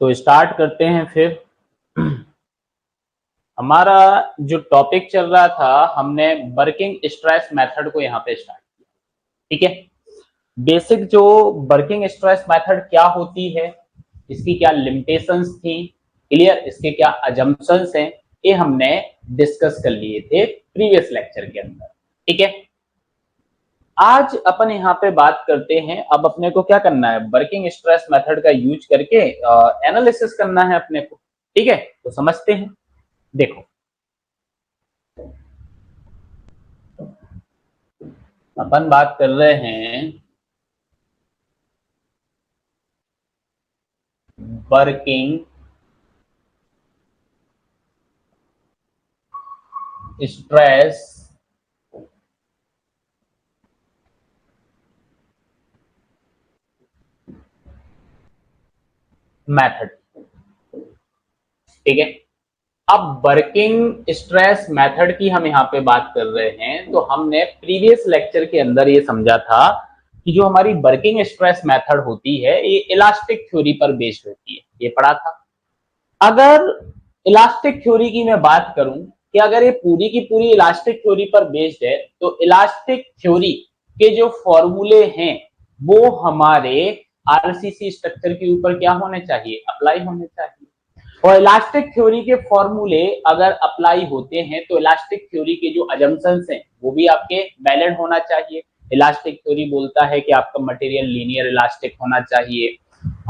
तो स्टार्ट करते हैं फिर। हमारा जो टॉपिक चल रहा था, हमने वर्किंग स्ट्रेस मेथड को यहाँ पे स्टार्ट किया। ठीक है, बेसिक जो वर्किंग स्ट्रेस मेथड क्या होती है, इसकी क्या लिमिटेशंस थी, क्लियर, इसके क्या अजम्पशंस हैं, ये हमने डिस्कस कर लिए थे प्रीवियस लेक्चर के अंदर। ठीक है, आज अपन यहाँ पे बात करते हैं। अब अपने को क्या करना है, वर्किंग स्ट्रेस मेथड का यूज करके एनालिसिस करना है अपने को। ठीक है, तो समझते हैं। देखो, अपन बात कर रहे हैं वर्किंग स्ट्रेस मेथड। ठीक है, अब वर्किंग स्ट्रेस मेथड की हम यहाँ पे बात कर रहे हैं, तो हमने प्रीवियस लेक्चर के अंदर ये समझा था कि जो हमारी वर्किंग स्ट्रेस मेथड होती है ये इलास्टिक थ्योरी पर बेस्ड होती है, ये पढ़ा था। अगर इलास्टिक थ्योरी की मैं बात करूं कि अगर ये पूरी की पूरी इलास्टिक थ्योरी पर बेस्ड है, तो इलास्टिक थ्योरी के जो फॉर्मूले हैं वो हमारे आरसीसी स्ट्रक्चर के ऊपर क्या होने चाहिए, अप्लाई होने चाहिए। और इलास्टिक थ्योरी के फॉर्मूले अगर अप्लाई होते हैं तो इलास्टिक थ्योरी के जो अजम्पशंस हैं वो भी आपके वैलिड होना चाहिए। इलास्टिक थ्योरी बोलता है कि आपका मटेरियल लीनियर इलास्टिक होना चाहिए,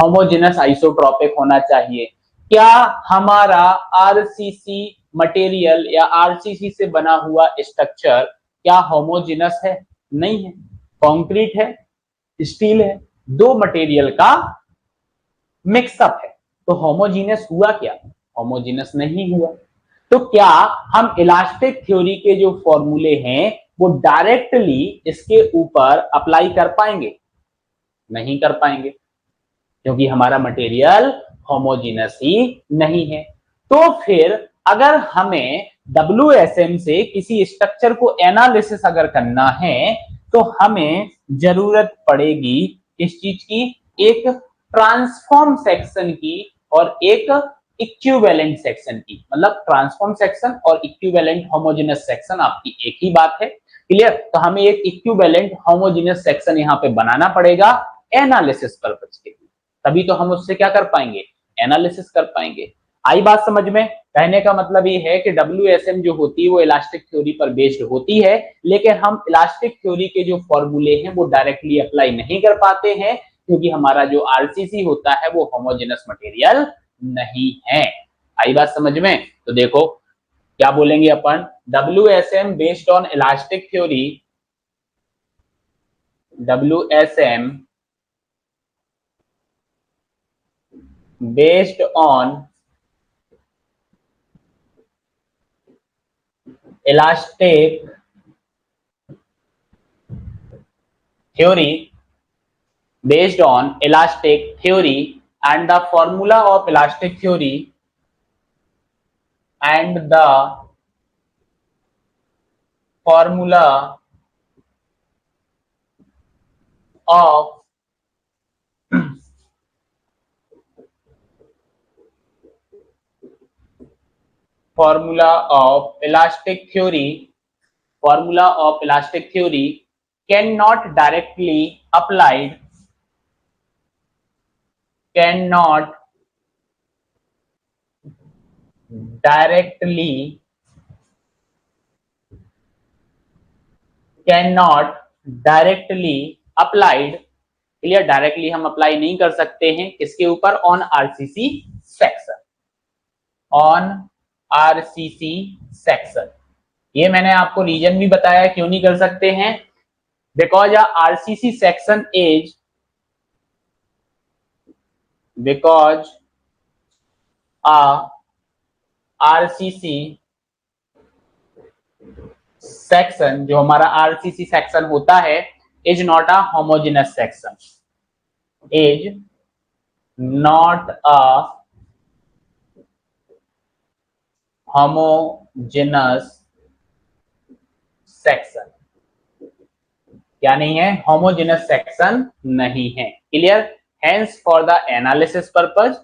होमोजेनस आइसोट्रोपिक होना चाहिए। क्या हमारा आरसीसी मटेरियल या आरसीसी से बना हुआ स्ट्रक्चर क्या होमोजेनस है? नहीं है। कंक्रीट है, स्टील है, दो मटेरियल का मिक्सअप है, तो होमोजीनियस हुआ क्या? होमोजीनियस नहीं हुआ। तो क्या हम इलास्टिक थ्योरी के जो फॉर्मूले हैं वो डायरेक्टली इसके ऊपर अप्लाई कर पाएंगे? नहीं कर पाएंगे, क्योंकि हमारा मटेरियल होमोजीनियस ही नहीं है। तो फिर अगर हमें WSM से किसी स्ट्रक्चर को एनालिसिस अगर करना है तो हमें जरूरत पड़ेगी इस चीज की, एक ट्रांसफॉर्म सेक्शन की और एक इक्विवेलेंट सेक्शन की। मतलब ट्रांसफॉर्म सेक्शन और इक्विवेलेंट होमोजेनस सेक्शन आपकी एक ही बात है, क्लियर। तो हमें एक इक्विवेलेंट होमोजेनस सेक्शन यहाँ पे बनाना पड़ेगा एनालिसिस पर्पज के लिए, तभी तो हम उससे क्या कर पाएंगे, एनालिसिस कर पाएंगे। आई बात समझ में? कहने का मतलब ये है कि WSM जो होती है वो इलास्टिक थ्योरी पर बेस्ड होती है, लेकिन हम इलास्टिक थ्योरी के जो फॉर्मूले हैं वो डायरेक्टली अप्लाई नहीं कर पाते हैं, क्योंकि हमारा जो आरसीसी होता है वो होमोजेनस मटेरियल नहीं है। आई बात समझ में? तो देखो क्या बोलेंगे अपन, WSM based on elastic theory, WSM based on elastic theory, based on elastic theory and the formula of elastic theory and the formula of elastic theory, formula of elastic theory cannot directly applied, cannot directly, cannot directly applied, clear, directly हम apply नहीं कर सकते हैं किसके ऊपर, on RCC section, on RCC section. ये मैंने आपको रीजन भी बताया क्यों नहीं कर सकते हैं, because RCC section is, because RCC section, जो हमारा आरसीसी सेक्शन होता है, is not a homogeneous section, is not a homogeneous section. क्या नहीं है, होमोजेनस सेक्शन नहीं है, clear. Hence for the analysis purpose,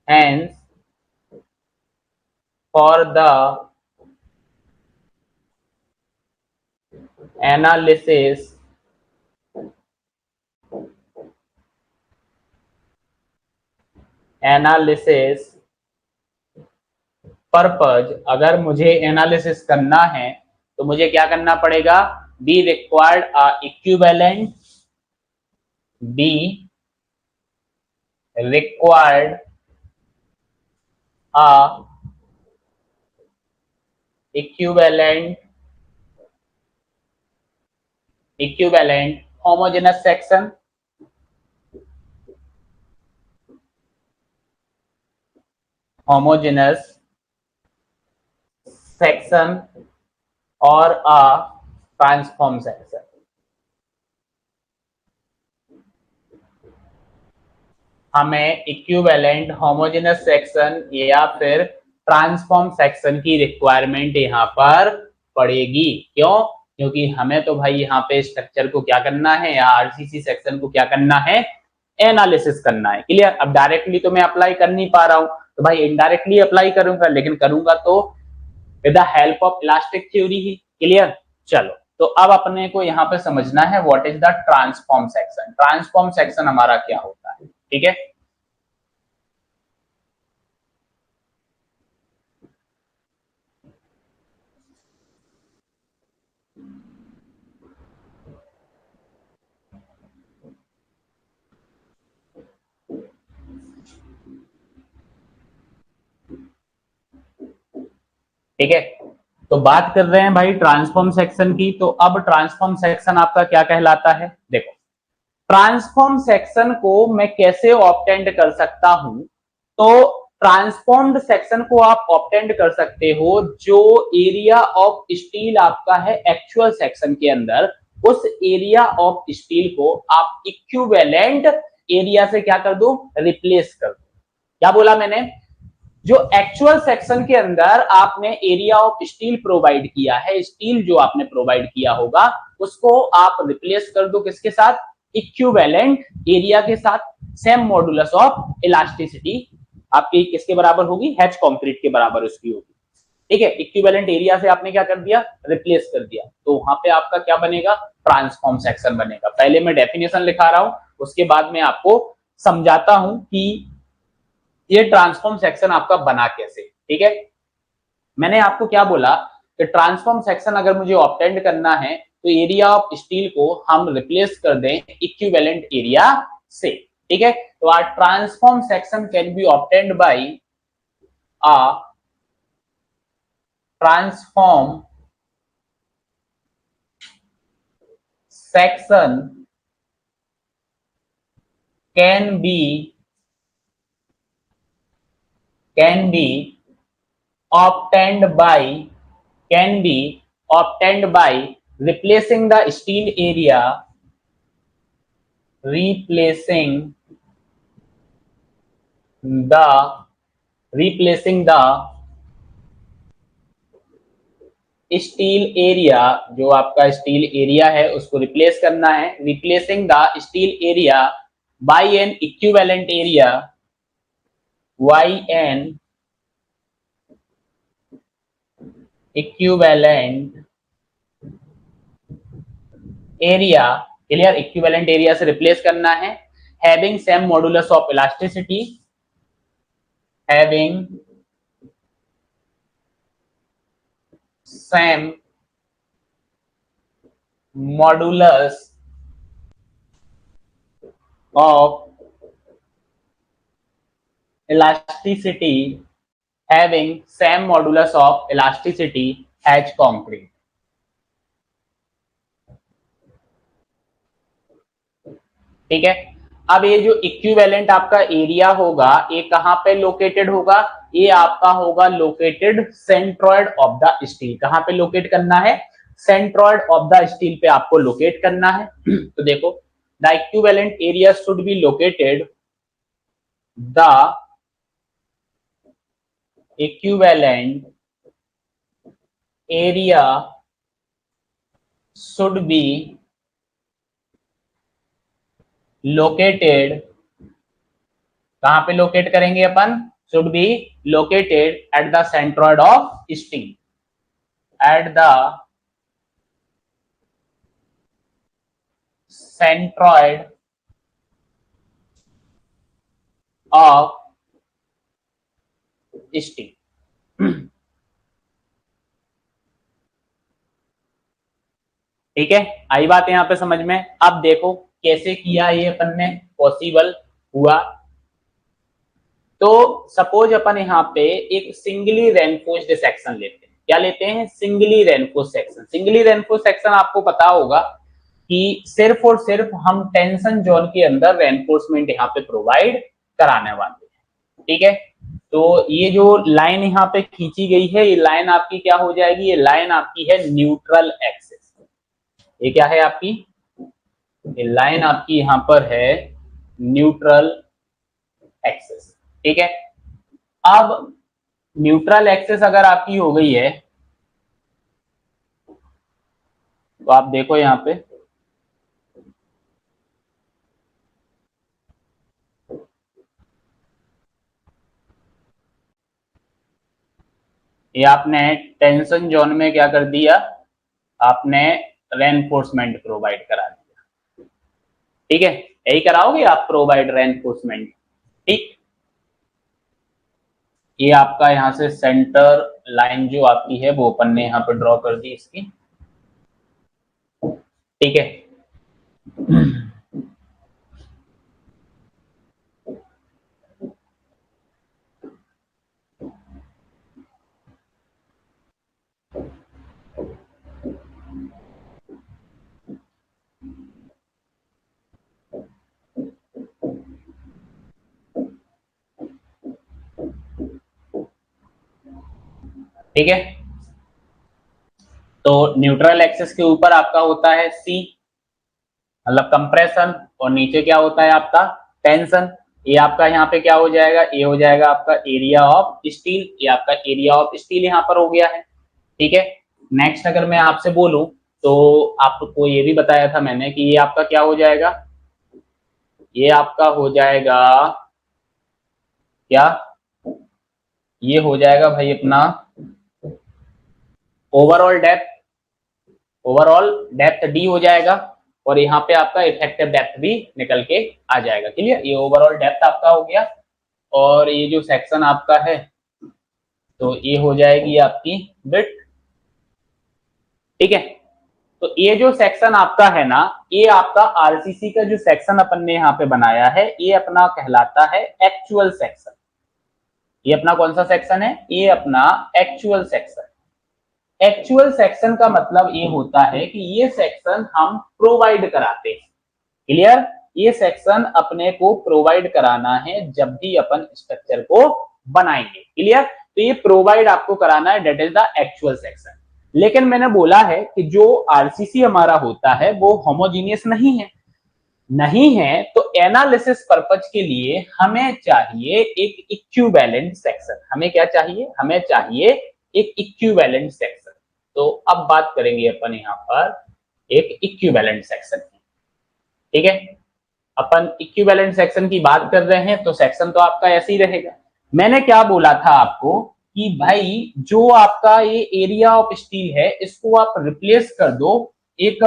hence for the analysis purpose, अगर मुझे एनालिसिस करना है तो मुझे क्या करना पड़ेगा, be required a equivalent, be required a equivalent homogeneous section, और अ ट्रांसफॉर्म सेक्शन। हमें इक्विवेलेंट होमोजेनस सेक्शन या फिर ट्रांसफॉर्म सेक्शन की रिक्वायरमेंट यहाँ पर पड़ेगी। क्यों? क्योंकि हमें तो भाई यहाँ पे स्ट्रक्चर को क्या करना है या आरसीसी सेक्शन को क्या करना है, एनालिसिस करना है। क्लियर? अब डायरेक्टली तो मैं अप्लाई कर नहीं पा रहा हूँ, तो भाई इनडायरेक्टली अप्लाई करूंगा, लेकिन करूंगा तो with the help of elastic theory he. Clear? चलो, तो अब अपने को यहाँ पे समझना है what is the transform section. Transform section हमारा क्या होता है, ठीक है। ठीक है, तो बात कर रहे हैं भाई ट्रांसफॉर्म सेक्शन की। तो अब ट्रांसफॉर्म सेक्शन आपका क्या कहलाता है, देखो ट्रांसफॉर्म सेक्शन को मैं कैसे ऑब्टेंड कर सकता हूं, तो ट्रांसफॉर्म्ड सेक्शन को आप ऑब्टेंड कर सकते हो जो एरिया ऑफ स्टील आपका है एक्चुअल सेक्शन के अंदर, उस एरिया ऑफ स्टील को आप इक्विवेलेंट एरिया से क्या कर दो, रिप्लेस कर दो। क्या बोला मैंने, जो एक्चुअल सेक्शन के अंदर आपने एरिया ऑफ स्टील प्रोवाइड किया है, स्टील जो आपने प्रोवाइड किया होगा उसको आप रिप्लेस कर दो किसके साथ, इक्विवेलेंट एरिया के साथ। सेम मॉडुलस ऑफ इलास्टिसिटी आपकी किसके बराबर होगी, एच कंक्रीट के बराबर उसकी होगी। ठीक है, इक्विवेलेंट एरिया से आपने क्या कर दिया, रिप्लेस कर दिया, तो वहां पे आपका क्या बनेगा, ट्रांसफॉर्म सेक्शन बनेगा। पहले मैं डेफिनेशन लिखा रहा हूं, उसके बाद मैं आपको समझाता हूं कि ये ट्रांसफॉर्म सेक्शन आपका बना कैसे। ठीक है, मैंने आपको क्या बोला कि ट्रांसफॉर्म सेक्शन अगर मुझे ऑब्टेंड करना है तो एरिया ऑफ स्टील को हम रिप्लेस कर दें इक्विवेलेंट एरिया से। ठीक है, तो our transform section can be obtained by a transform section can be obtained by can be obtained by replacing the steel area, replacing the steel area, जो आपका स्टील एरिया है उसको रिप्लेस करना है, replacing the steel area by an equivalent area, by an equivalent area. Clear, equivalent area से replace करना है, having same modulus of elasticity, having same modulus of elasticity, having same modulus of elasticity as concrete। ठीक है, अब ये जो equivalent आपका area होगा ये कहां पे लोकेटेड होगा, ये आपका होगा located centroid of the steel. कहां पे लोकेट करना है, सेंट्रॉइड ऑफ द स्टील पे आपको लोकेट करना है। तो देखो the equivalent area should be located, the equivalent area should be located, कहां पे लोकेट करेंगे अपन, should be located at the centroid of steel, at the centroid of steel. ठीक है, आई बात यहाँ पे समझ में। अब देखो कैसे किया ये अपन ने पॉसिबल हुआ। तो सपोज अपन यहाँ पे एक सिंगली रेनफोर्स्ड सेक्शन लेते हैं। क्या लेते हैं? Singly reinforced section. Singly reinforced section आपको पता होगा कि सिर्फ और सिर्फ हम टेंशन जोन के अंदर रेनफोर्समेंट यहाँ पे प्रोवाइड कराने वाले हैं। ठीक है, तो ये जो लाइन यहाँ पे खींची गई है, ये लाइन आपकी क्या हो जाएगी? ये लाइन आपकी है न्यूट्रल एक्सिस। ये क्या है आपकी? ये लाइन आपकी यहाँ पर है न्यूट्रल एक्सिस। ठीक है, अब न्यूट्रल एक्सिस अगर आपकी हो गई है तो आप देखो यहाँ पे ये आपने टेंशन जोन में क्या कर दिया? आपने रेनफोर्समेंट प्रोवाइड करा दिया। ठीक है, यही कराओगे आप, प्रोवाइड रेनफोर्समेंट। ठीक, ये आपका यहां से सेंटर लाइन जो आपकी है वो अपन ने यहां पर ड्रॉ कर दी इसकी। ठीक है, ठीक है, तो न्यूट्रल एक्सिस के ऊपर आपका होता है सी, मतलब कंप्रेशन, और नीचे क्या होता है आपका? टेंशन। ये आपका यहाँ पे क्या हो जाएगा? ये हो जाएगा आपका एरिया ऑफ स्टील। ये आपका एरिया ऑफ स्टील यहाँ पर हो गया है। ठीक है, नेक्स्ट अगर मैं आपसे बोलूं तो आपको ये भी बताया था मैंने कि ये आपका क्या हो जाएगा? ये आपका हो जाएगा क्या? ये हो जाएगा भाई अपना overall depth. Overall depth D हो जाएगा, और यहाँ पे आपका इफेक्टिव डेप्थ भी निकल के आ जाएगा। क्लियर? ये ओवरऑल डेप्थ आपका हो गया, और ये जो सेक्शन आपका है तो ये हो जाएगी आपकी विड्थ। ठीक है, तो ये जो सेक्शन आपका है ना, ये आपका आरसीसी का जो सेक्शन अपन ने यहाँ पे बनाया है, ये अपना कहलाता है एक्चुअल सेक्शन। ये अपना कौन सा सेक्शन है? ये अपना एक्चुअल सेक्शन। एक्चुअल सेक्शन का मतलब ये होता है कि ये सेक्शन हम प्रोवाइड कराते हैं। क्लियर? ये सेक्शन अपने को प्रोवाइड कराना है जब भी अपन स्ट्रक्चर को बनाएंगे। क्लियर? तो ये प्रोवाइड आपको कराना है, that is the actual section. लेकिन मैंने बोला है कि जो आरसीसी हमारा होता है वो होमोजीनियस नहीं है। नहीं है तो एनालिसिस पर्पज के लिए हमें चाहिए एक इक्विवेलेंट सेक्शन। हमें क्या चाहिए? हमें चाहिए एक इक्विवेलेंट सेक्शन। तो अब बात करेंगे अपन यहाँ पर एक इक्विवेलेंट सेक्शन की। ठीक है, अपन इक्विवेलेंट सेक्शन की बात कर रहे हैं तो सेक्शन तो आपका ऐसे ही रहेगा। मैंने क्या बोला था आपको कि भाई जो आपका ये एरिया ऑफ स्टील है इसको आप रिप्लेस कर दो एक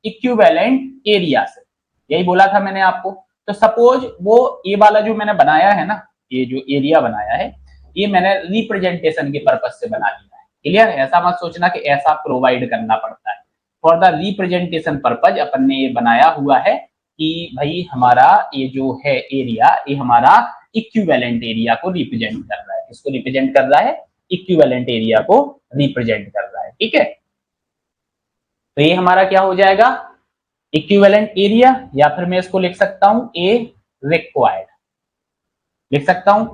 इक्विवेलेंट एरिया से। यही बोला था मैंने आपको। तो सपोज वो ये वाला जो मैंने बनाया है ना, ये जो एरिया बनाया है, ये मैंने रिप्रेजेंटेशन के पर्पज से बना लिया है। क्लियर? ऐसा मत सोचना कि ऐसा प्रोवाइड करना पड़ता है। फॉर द रिप्रेजेंटेशन पर्पज अपन ने ये बनाया हुआ है कि भाई हमारा ये जो है एरिया, ये हमारा इक्विवेलेंट एरिया को रिप्रेजेंट कर रहा है। इसको रिप्रेजेंट कर रहा है, इक्विवेलेंट एरिया को रिप्रेजेंट कर रहा है। ठीक है, तो ये हमारा क्या हो जाएगा? इक्विवेलेंट एरिया, या फिर मैं इसको लिख सकता हूं ए रिक्वायर्ड, लिख सकता हूं।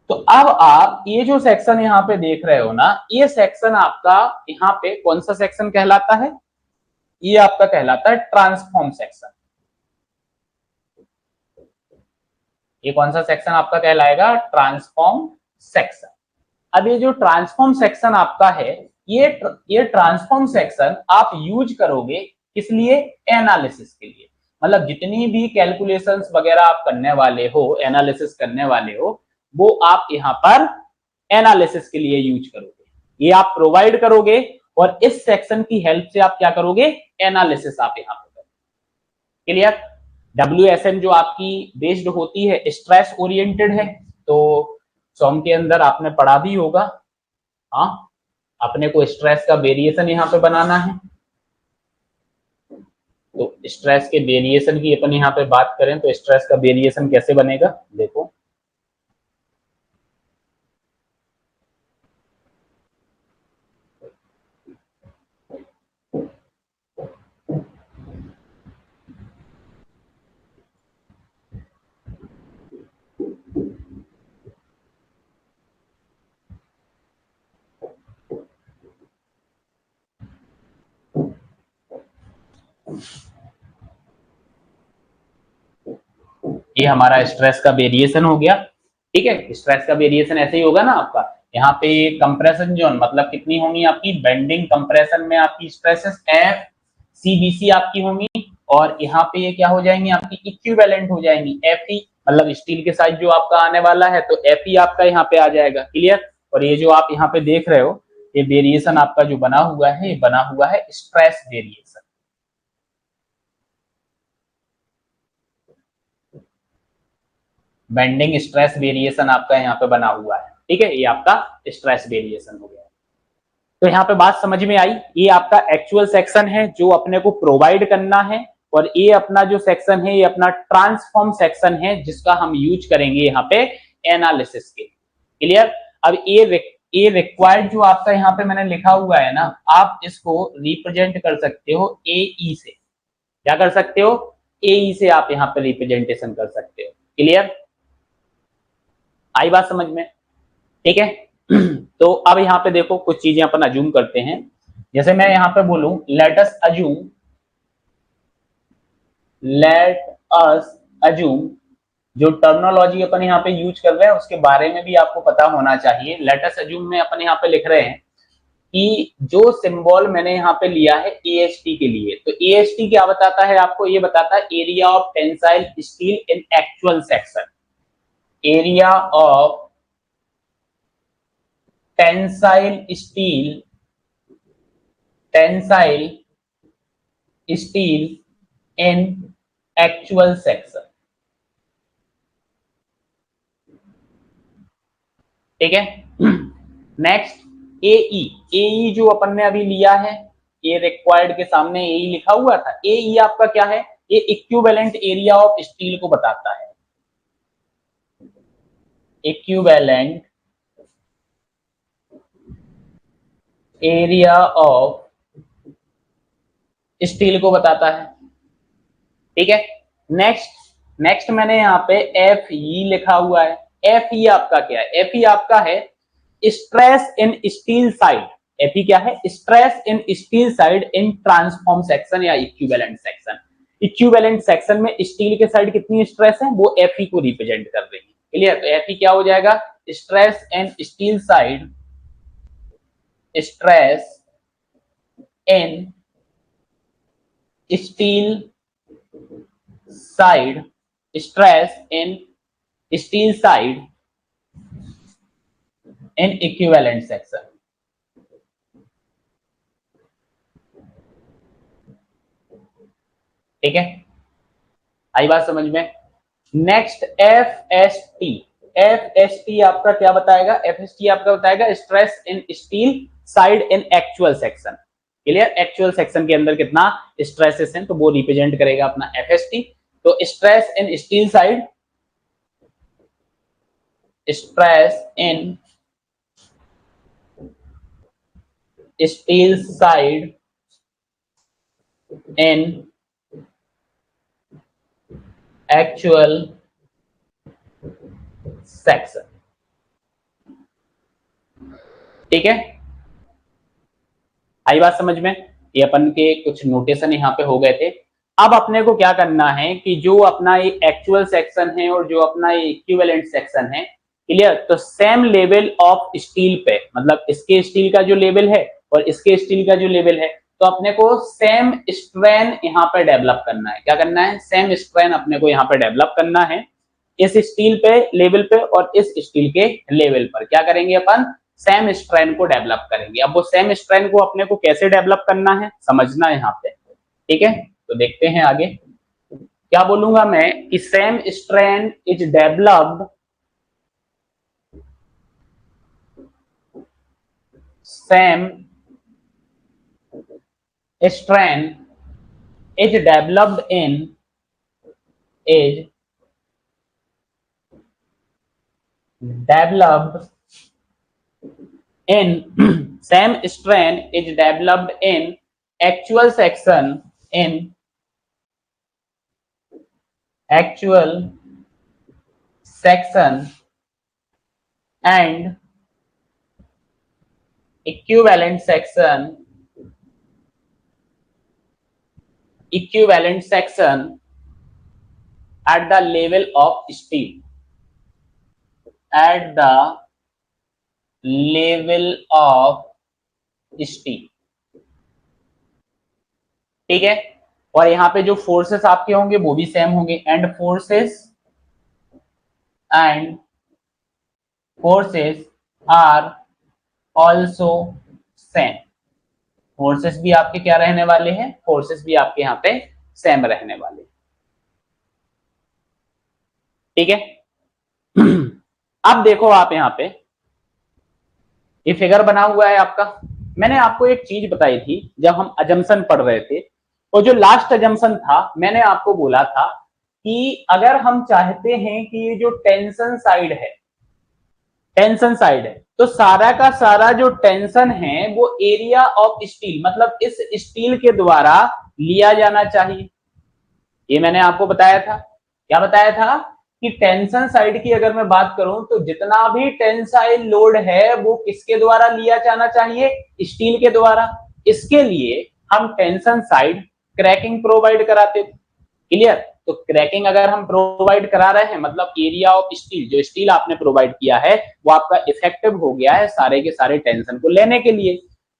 तो अब आप ये जो सेक्शन यहां पे देख रहे हो ना, ये सेक्शन आपका यहां पे कौन सा सेक्शन कहलाता है? ये आपका कहलाता है ट्रांसफॉर्म सेक्शन। ये कौन सा सेक्शन आपका कहलाएगा? Transform section. अब ये जो ट्रांसफॉर्म सेक्शन आपका है, ये ट्रांसफॉर्म सेक्शन आप यूज करोगे किस लिए? एनालिसिस के लिए। मतलब जितनी भी कैलकुलेशंस वगैरह आप करने वाले हो, एनालिसिस करने वाले हो, वो आप यहाँ पर एनालिसिस के लिए यूज करोगे। ये आप प्रोवाइड करोगे और इस सेक्शन की हेल्प से आप क्या करोगे, एनालिसिस आप यहाँ पे करोगे। क्लियर? WSN जो आपकी बेस्ड होती है स्ट्रेस ओरिएंटेड है, तो सॉम के अंदर आपने पढ़ा भी होगा। हाँ, अपने को स्ट्रेस का वेरिएशन यहाँ पे बनाना है, तो स्ट्रेस के वेरिएशन की अपन यहाँ पे बात करें तो स्ट्रेस का वेरिएशन कैसे बनेगा, देखो। ये हमारा स्ट्रेस का वेरिएशन हो गया। ठीक है, स्ट्रेस का वेरिएशन ऐसे ही होगा ना आपका। यहाँ पे कंप्रेशन जोन मतलब कितनी होंगी आपकी, बेंडिंग कंप्रेशन में आपकी stresses F C B C आपकी होंगी, और यहाँ पे ये क्या हो जाएंगी आपकी, इक्विवेलेंट हो जाएंगी एफ ई, मतलब स्टील के साइज जो आपका आने वाला है तो एफ ई आपका यहाँ पे आ जाएगा। क्लियर? और ये जो आप यहाँ पे देख रहे हो, ये वेरिएशन आपका जो बना हुआ है, ये बना हुआ है stress variation. Bending stress variation आपका यहाँ पे बना हुआ है। ठीक है, ये आपका स्ट्रेस वेरिएशन हो गया। तो यहाँ पे बात समझ में आई। ये आपका एक्चुअल सेक्शन है जो अपने को प्रोवाइड करना है, और ये अपना जो सेक्शन है ये अपना ट्रांसफॉर्म सेक्शन है जिसका हम यूज करेंगे यहाँ पे एनालिसिस के। क्लियर? अब ये रिक्वायर्ड जो आपका यहाँ पे मैंने लिखा हुआ है ना, आप इसको रिप्रेजेंट कर सकते हो AE से। क्या कर सकते हो? AE से आप यहाँ पे रिप्रेजेंटेशन कर सकते हो। क्लियर? आई बात समझ में? ठीक है। तो अब यहाँ पे देखो कुछ चीजें अपन अज्यूम करते हैं। जैसे मैं यहाँ पे बोलूं लेट अस अज्यूम, जो टर्मिनोलॉजी अपन यहाँ पे यूज कर रहे हैं उसके बारे में भी आपको पता होना चाहिए। लेट अस अज्यूम में अपन यहाँ पे लिख रहे हैं कि जो सिंबल मैंने यहाँ पे लिया है AST के लिए, तो AST क्या बताता है आपको, ये बताता है area of tensile steel in actual section. Area of tensile steel in actual section. ठीक है। नेक्स्ट AE जो अपन ने अभी लिया है, ये रिक्वायर्ड के सामने AE लिखा हुआ था। AE आपका क्या है, ये इक्विवेलेंट एरिया ऑफ स्टील को बताता है। इक्विवेलेंट एरिया ऑफ स्टील को बताता है। ठीक है। नेक्स्ट मैंने यहाँ पे FE लिखा हुआ है। FE आपका क्या है, FE आपका है stress in steel side. FE क्या है, stress in steel side in transform section या इक्विवेलेंट सेक्शन। इक्विवेलेंट सेक्शन में स्टील के साइड कितनी स्ट्रेस है, वो FE को रिप्रेजेंट कर रही है। क्लियर? तो FE क्या हो जाएगा, stress in steel side, stress in steel side, stress in steel side in equivalent section. ठीक है, आई बात समझ में? नेक्स्ट FST आपका क्या बताएगा, FST आपका बताएगा stress in steel side in actual section. Clear? Actual section के अंदर कितना स्ट्रेसेस हैं, तो वो रिप्रेजेंट करेगा अपना FST। तो stress in steel side, stress in steel side in actual section. ठीक है, आई बात समझ में? ये अपन के कुछ नोटेशन यहाँ पे हो गए थे। अब अपने को क्या करना है कि जो अपना ये एक्चुअल सेक्शन है और जो अपना ये इक्विवेलेंट सेक्शन है, क्लियर, तो सेम लेवल ऑफ स्टील पे, मतलब इसके स्टील का जो लेवल है और इसके स्टील का जो लेवल है, तो अपने को सेम स्ट्रेन यहाँ पे डेवलप करना है। क्या करना है, सेम स्ट्रेन अपने को यहाँ पे डेवलप करना है। इस स्टील पे लेवल पे और इस स्टील के लेवल पर क्या करेंगे अपन, सेम स्ट्रेन को डेवलप करेंगे। अब वो सेम स्ट्रेन को अपने को कैसे डेवलप करना है समझना है यहाँ पे, ठीक है। तो देखते हैं आगे क्या बोलूंगा मैं कि same strain is developed, same strain is developed in, is developed in same strain is developed in actual section, in actual section and equivalent section, equivalent section at the level of steel, at the level of steel, ठीक है। और यहाँ पे जो forces आपके होंगे वो भी सेम होंगे, and forces are also same, forces भी आपके क्या रहने वाले हैं, फोर्सेस भी आपके यहाँ पे सेम रहने वाले, ठीक है। अब देखो आप यहाँ पे ये फिगर बना हुआ है आपका। मैंने आपको एक चीज बताई थी जब हम अजम्पशन पढ़ रहे थे, और जो लास्ट अजम्पशन था मैंने आपको बोला था कि अगर हम चाहते हैं कि ये जो टेंशन साइड है, टेंशन साइड है, तो सारा का सारा जो टेंशन है वो एरिया ऑफ स्टील, मतलब इस स्टील के द्वारा लिया जाना चाहिए। ये मैंने आपको बताया था, क्या बताया था कि टेंशन साइड की अगर मैं बात करूं तो जितना भी टेंसाइल लोड है वो किसके द्वारा लिया जाना चाहिए, स्टील के द्वारा। इसके लिए हम टेंशन साइड क्रैकिंग प्रोवाइड कराते थे, क्लियर। तो क्रैकिंग अगर हम प्रोवाइड करा रहे हैं मतलब एरिया ऑफ स्टील, जो स्टील आपने प्रोवाइड किया है वो आपका इफेक्टिव हो गया है सारे के सारे टेंशन को लेने के लिए।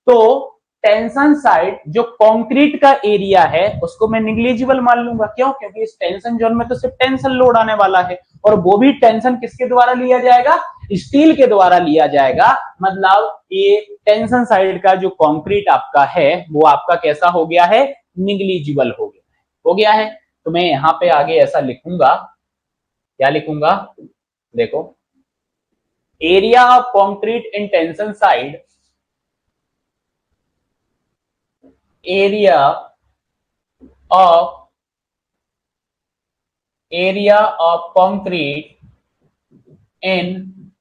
तो टेंशन साइड जो कंक्रीट का एरिया है उसको मैं निग्लिजिबल मान लूंगा, क्यों, क्योंकि इस टेंशन जोन में तो सिर्फ टेंशन लोड आने वाला है, और वो भी टेंशन किसके द्वारा लिया जाएगा, स्टील के द्वारा लिया जाएगा। मतलब ये टेंशन साइड का जो कंक्रीट आपका है वो आपका कैसा हो गया है, निग्लिजिबल हो गया है। तो मैं यहाँ पे आगे ऐसा लिखूंगा, क्या लिखूंगा, देखो, area of concrete in tension side, area of concrete in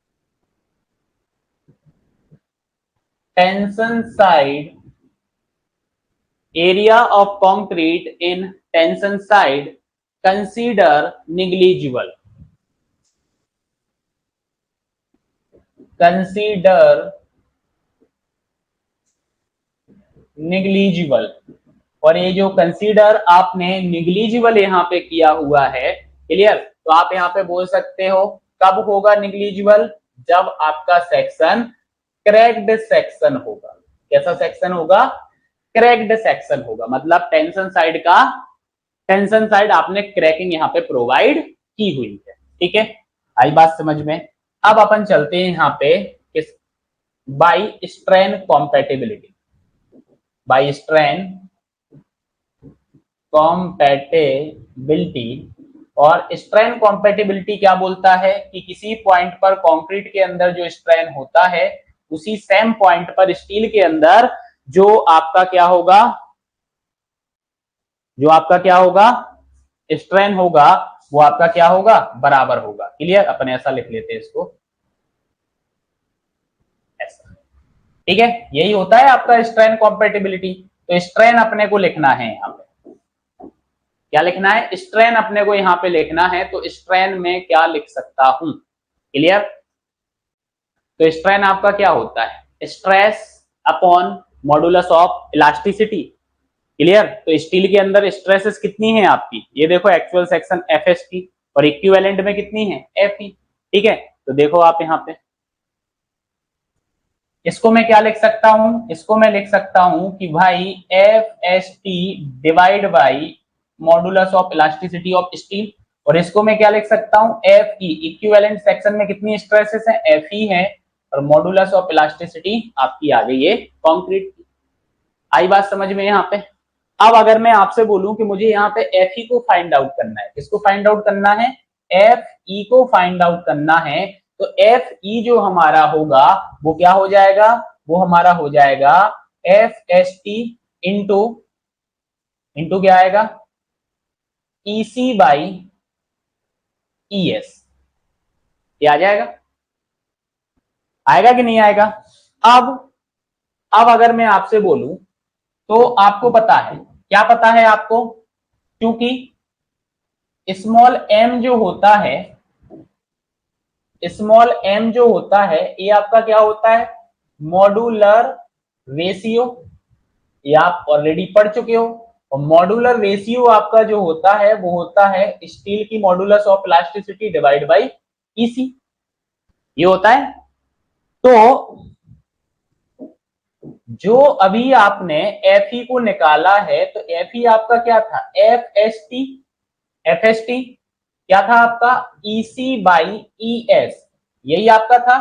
tension side, area of concrete in tension side consider negligible, consider negligible. और ये जो कंसीडर आपने निग्लिजिबल यहाँ पे किया हुआ है, क्लियर, तो आप यहाँ पे बोल सकते हो कब होगा निग्लिजिबल, जब आपका सेक्शन क्रैक्ड सेक्शन होगा। कैसा सेक्शन होगा, क्रैक्ड सेक्शन होगा, मतलब टेंशन साइड आपने क्रैकिंग यहाँ पे प्रोवाइड की हुई है, ठीक है। आई बात समझ में। अब अपन चलते हैं यहाँ पे किस, by strain compatibility, by strain compatibility. और स्ट्रेन कॉम्पैटिबिलिटी क्या बोलता है कि किसी पॉइंट पर कंक्रीट के अंदर जो स्ट्रेन होता है उसी सेम पॉइंट पर स्टील के अंदर जो आपका क्या होगा, जो आपका क्या होगा, स्ट्रेन होगा वो आपका क्या होगा, बराबर होगा। क्लियर, अपन ऐसा लिख लेते हैं इसको, ऐसा, ठीक है। यही होता है आपका स्ट्रेन कॉम्पैटिबिलिटी। तो स्ट्रेन अपने को लिखना है यहाँ पे, क्या लिखना है, स्ट्रेन अपने को यहाँ पे लिखना है। तो स्ट्रेन में क्या लिख सकता हूं, क्लियर। तो स्ट्रेन आपका क्या होता है, stress upon modulus of elasticity, clear. तो स्टील के अंदर स्ट्रेसेस कितनी है आपकी, ये देखो एक्चुअल सेक्शन एफएसटी, और इक्विवेलेंट में कितनी है, एफई, ठीक है। तो देखो आप यहाँ पे, इसको मैं क्या लिख सकता हूं, इसको मैं लिख सकता हूं कि भाई F S T divide by modulus of elasticity of steel. और इसको मैं क्या लिख सकता हूं, एफ ई। इक्विवेलेंट सेक्शन में कितनी स्ट्रेसेस हैं, एफ ई है, और मॉडुलस ऑफ इलास्टिसिटी आपकी आ गई है कंक्रीट की। आई बात समझ में यहाँ पे। अब अगर मैं आपसे बोलूं कि मुझे यहाँ पे एफ ई को फाइंड आउट करना है, किसको फाइंड आउट करना है, एफ ई को फाइंड आउट करना है, तो एफ ई जो हमारा होगा वो क्या हो जाएगा, वो हमारा हो जाएगा F S T into into क्या आएगा, ई सी बाई ई एस। ये आ जाएगा, आएगा कि नहीं आएगा। अब अगर मैं आपसे बोलूं तो आपको पता है, क्या पता है आपको, क्योंकि स्मॉल एम जो होता है, स्मॉल एम जो होता है ये आपका क्या होता है, मॉड्यूलर रेशियो। ये आप ऑलरेडी पढ़ चुके हो। और मॉड्यूलर रेशियो आपका जो होता है वो होता है स्टील की modulus of elasticity divide by EC, ये होता है। तो जो अभी आपने एफ ई को निकाला है, तो एफ ई आपका क्या था, F S T, F S T क्या था आपका, ई सी बाई ई एस, यही आपका था।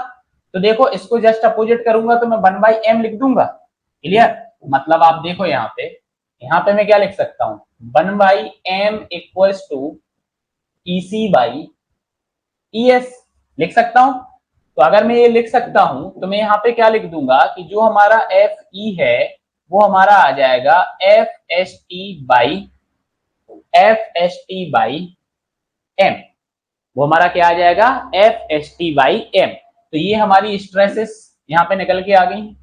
तो देखो इसको जस्ट अपोजिट करूंगा तो मैं 1/m लिख दूंगा, क्लियर। मतलब आप देखो यहाँ पे मैं क्या लिख सकता हूं, 1/m equals to E C by E S लिख सकता हूं। तो अगर मैं ये लिख सकता हूं तो मैं यहाँ पे क्या लिख दूंगा कि जो हमारा एफ ई है वो हमारा आ जाएगा F S T by M, वो हमारा क्या आ जाएगा, F S T by M. तो ये हमारी स्ट्रेसेस यहाँ पे निकल के आ गई।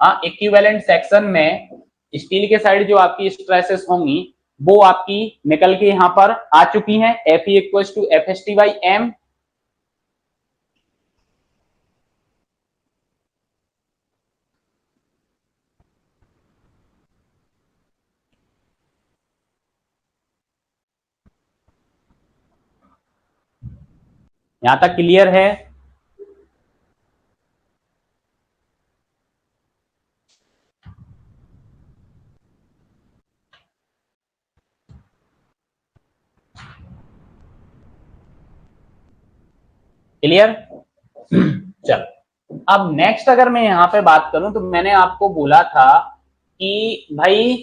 हाँ, इक्विवेलेंट सेक्शन में स्टील के साइड जो आपकी स्ट्रेसेस होंगी वो आपकी निकल के यहाँ पर आ चुकी हैं, F E equal to F S T by M. यहां तक क्लियर है। क्लियर। चल, अब नेक्स्ट अगर मैं यहां पे बात करूं तो मैंने आपको बोला था कि भाई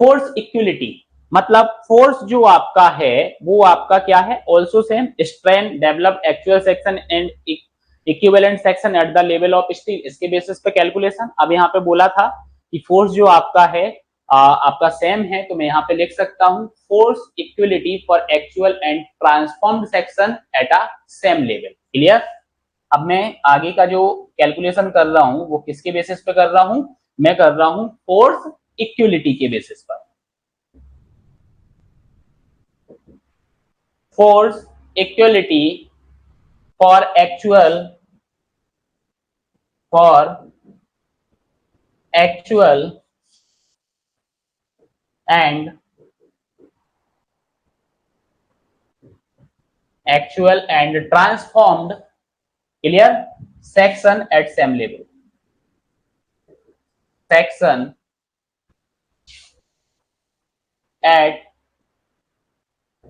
फोर्स इक्विलिटी, मतलब फोर्स जो आपका है वो आपका क्या है, also same strain develop actual section and equivalent section at the level of steel, इसके बेसिस पे कैलकुलेशन। अब यहाँ पे बोला था कि फोर्स जो आपका है आपका सेम है, तो मैं यहाँ पे लिख सकता हूं force equality for actual and transformed section at a same level, clear. अब मैं आगे का जो कैलकुलेशन कर रहा हूं वो किसके बेसिस पे कर रहा हूं, मैं कर रहा हूं फोर्स इक्विलिटी के बेसिस पर। Force equality for actual and transformed, clear, section at same level, section at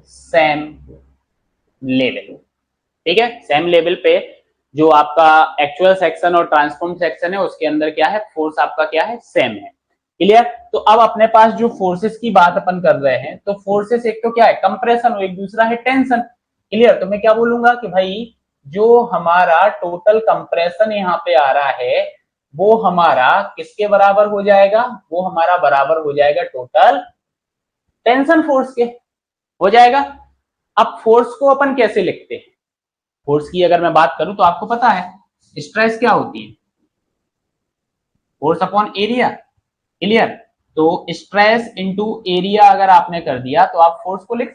same level, ठीक है। सेम लेवल पे जो आपका एक्चुअल सेक्शन और ट्रांसफॉर्म सेक्शन है उसके अंदर क्या है, फोर्स आपका क्या है, सेम है, क्लियर। तो अब अपने पास जो फोर्सेस की बात अपन कर रहे हैं, तो फोर्सेस एक तो क्या है, कंप्रेशन, और एक दूसरा है टेंशन, क्लियर। तो मैं क्या बोलूंगा कि भाई जो हमारा टोटल कंप्रेशन यहाँ पे आ रहा है वो हमारा किसके बराबर हो जाएगा, वो हमारा बराबर हो जाएगा टोटल टेंशन फोर्स के, हो जाएगा। अब फोर्स को अपन कैसे लिखते हैं, फोर्स की अगर मैं बात करूं तो आपको पता है स्ट्रेस क्या होती है, फोर्स अपॉन एरिया, क्लियर। तो स्ट्रेस इनटू एरिया अगर आपने कर दिया तो आप फोर्स को लिख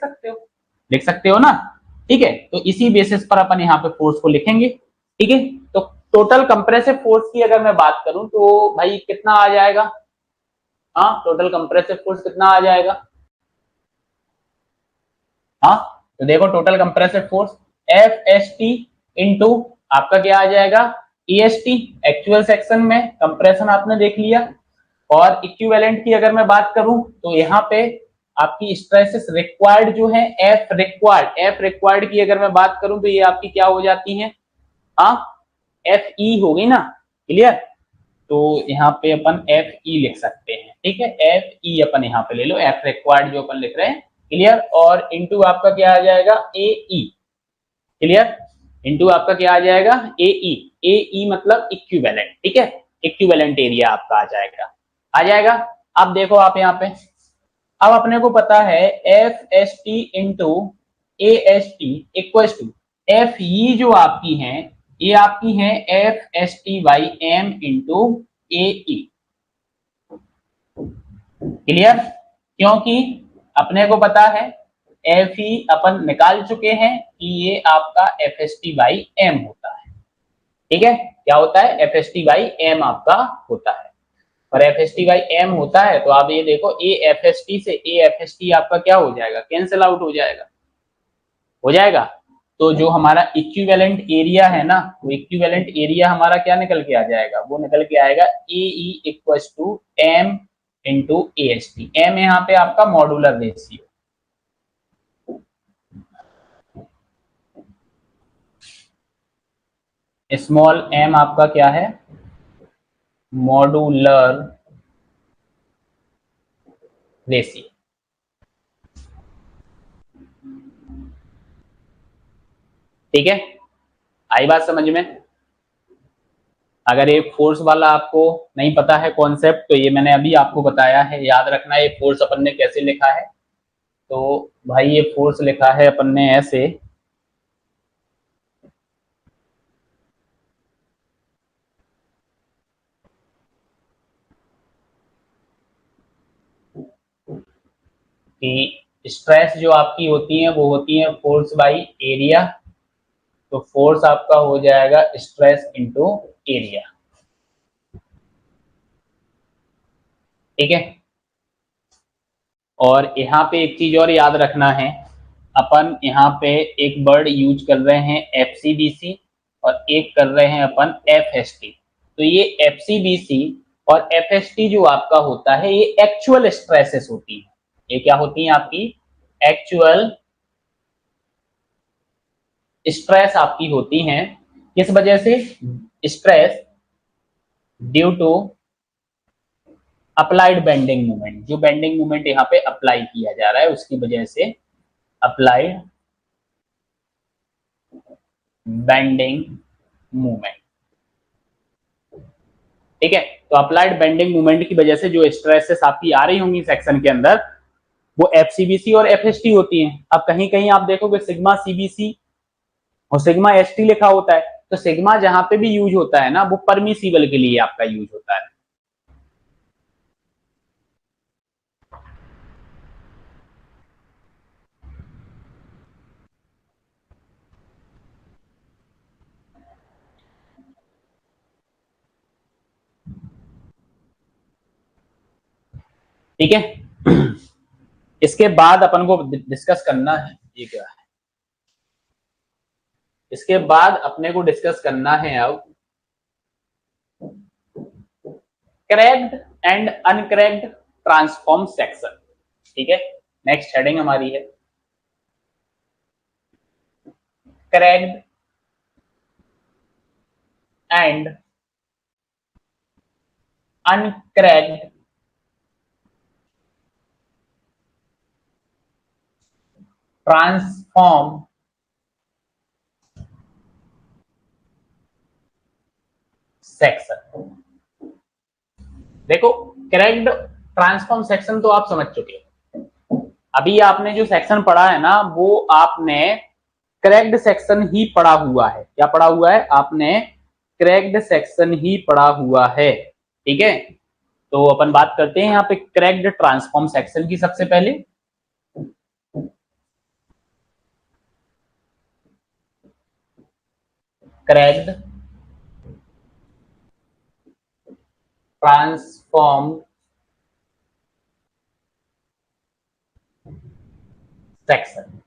सकते हो ना, ठीक है। तो इसी बेसिस पर अपन यहाँ पे फोर्स को लिखेंगे, ठीक है। तो टोटल कंप्रेसिव फोर्स की अगर मैं बात करूं तो भाई कितना आ जाएगा, हाँ, टोटल कंप्रेसिव फोर्स कितना आ जाएगा, हाँ, तो देखो total compressive force F S T into आपका क्या आ जाएगा, E S T, actual section में कंप्रेशन आपने देख लिया। और इक्विवेलेंट की अगर मैं बात करूं तो यहाँ पे आपकी स्ट्रेसेस रिक्वायर्ड जो है एफ रिक्वायर्ड की अगर मैं बात करूं तो ये आपकी क्या हो जाती है, हाँ एफ ई हो गई ना, क्लियर। तो यहाँ पे अपन एफ ई लिख सकते हैं, ठीक है, एफ ई अपन यहाँ पे ले लो, एफ रिक्वायर्ड जो अपन लिख रहे हैं, क्लियर। और इनटू आपका क्या आ जाएगा, ए ई, क्लियर। इनटू आपका क्या आ जाएगा, ए ई मतलब इक्विवेलेंट, ठीक है, इक्विवेलेंट एरिया आपका आ जाएगा, आ जाएगा। अब देखो आप यहाँ पे, अब अपने को पता है F S T into A S T equal to F E जो आपकी है, ये आपकी है F S T by M into A E, clear. क्योंकि अपने को पता है एफ ई अपन निकाल चुके हैं कि ये आपका F S T by M होता है, ठीक है, क्या होता है, F S T by M आपका होता है। और F S T by M होता है तो आप ये देखो ए एफ एस टी से ए एफ एस टी आपका क्या हो जाएगा, कैंसिल आउट हो जाएगा, हो जाएगा। तो जो हमारा इक्विवेलेंट एरिया है ना, वो इक्विवेलेंट एरिया हमारा क्या निकल के आ जाएगा, वो निकल के आएगा a e equal to m into A S t. M यहाँ पे आपका मॉड्यूलर रेशियो, स्मॉल एम आपका क्या है, मॉड्यूलर रेशियो, ठीक है, आई बात समझ में। अगर ये फोर्स वाला आपको नहीं पता है कॉन्सेप्ट, तो ये मैंने अभी आपको बताया है, याद रखना ये फोर्स अपन ने कैसे लिखा है। तो भाई ये फोर्स लिखा है अपन ने ऐसे, कि स्ट्रेस जो आपकी होती है वो होती है फोर्स बाई एरिया, तो फोर्स आपका हो जाएगा स्ट्रेस इंटू एरिया, ठीक है। और यहाँ पे एक चीज और याद रखना है, अपन यहाँ पे एक वर्ड यूज कर रहे हैं एफसीबीसी और एक कर रहे हैं अपन एफएसटी। तो ये एफसीबीसी और एफएसटी जो आपका होता है ये एक्चुअल स्ट्रेसेस होती है, ये क्या होती है आपकी, एक्चुअल स्ट्रेस आपकी होती हैं। किस वजह से, stress due to applied bending movement, जो बेंडिंग मूवमेंट यहाँ पे अप्लाई किया जा रहा है उसकी वजह से अप्लाइड बेंडिंग मूवमेंट, ठीक है। तो अप्लाइड बेंडिंग मूवमेंट की वजह से जो स्ट्रेसेस आपकी आ रही होंगी सेक्शन के अंदर, वो एफसीबीसी और एफएसटी होती हैं। अब कहीं कहीं आप देखोगे सिग्मा सीबीसी और सिग्मा एसटी लिखा होता है, तो सिग्मा जहां पे भी यूज होता है ना वो परमिसिबल के लिए आपका यूज होता है, ठीक है। इसके बाद अपन को डिस्कस करना है, ये क्या है, इसके बाद अपने को डिस्कस करना है अब क्रैक्ड एंड अनक्रैक्ड ट्रांसफॉर्म सेक्शन, ठीक है। नेक्स्ट हेडिंग हमारी है क्रैक्ड एंड अनक्रैक्ड ट्रांसफॉर्म सेक्शन। देखो क्रैक्ड ट्रांसफॉर्म सेक्शन तो आप समझ चुके हो, अभी आपने जो सेक्शन पढ़ा है ना वो आपने क्रैक्ड सेक्शन ही पढ़ा हुआ है, क्या पढ़ा हुआ है आपने, क्रैक्ड सेक्शन ही पढ़ा हुआ है, ठीक है। तो अपन बात करते हैं यहाँ पे क्रैक्ड ट्रांसफॉर्म सेक्शन की। सबसे पहले क्रैक्ड ट्रांसफॉर्म सेक्शन,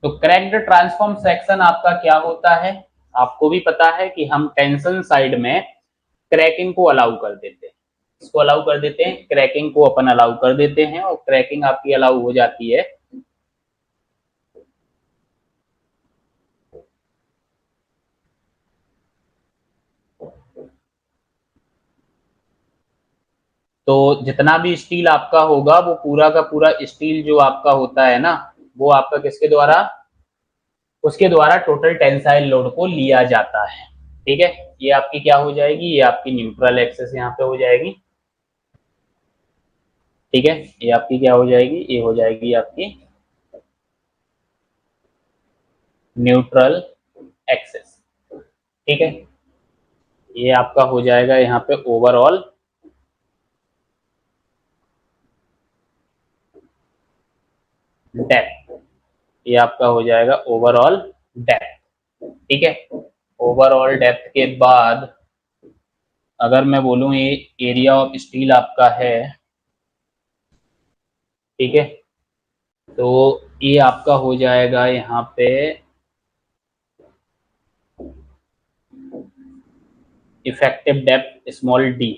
तो क्रैक्ड ट्रांसफॉर्म सेक्शन आपका क्या होता है, आपको भी पता है कि हम टेंशन साइड में क्रैकिंग को अलाउ कर देते हैं, इसको अलाउ कर देते हैं, क्रैकिंग को अपन अलाउ कर देते हैं और क्रैकिंग आपकी अलाउ हो जाती है। तो जितना भी स्टील आपका होगा वो पूरा का पूरा स्टील जो आपका होता है ना, वो आपका किसके द्वारा, उसके द्वारा टोटल टेंसाइल लोड को लिया जाता है। ठीक है, ये आपकी क्या हो जाएगी, ये आपकी न्यूट्रल एक्सेस यहाँ पे हो जाएगी। ठीक है, ये आपकी क्या हो जाएगी, ये हो जाएगी आपकी न्यूट्रल एक्सेस। ठीक है, ये आपका हो जाएगा यहाँ पे ओवरऑल डेप्थ, ये आपका हो जाएगा ओवरऑल डेप्थ। ठीक है, ओवरऑल डेप्थ के बाद अगर मैं बोलूं ये एरिया ऑफ स्टील आपका है, ठीक है, तो ये आपका हो जाएगा यहाँ पे इफेक्टिव डेप्थ स्मॉल डी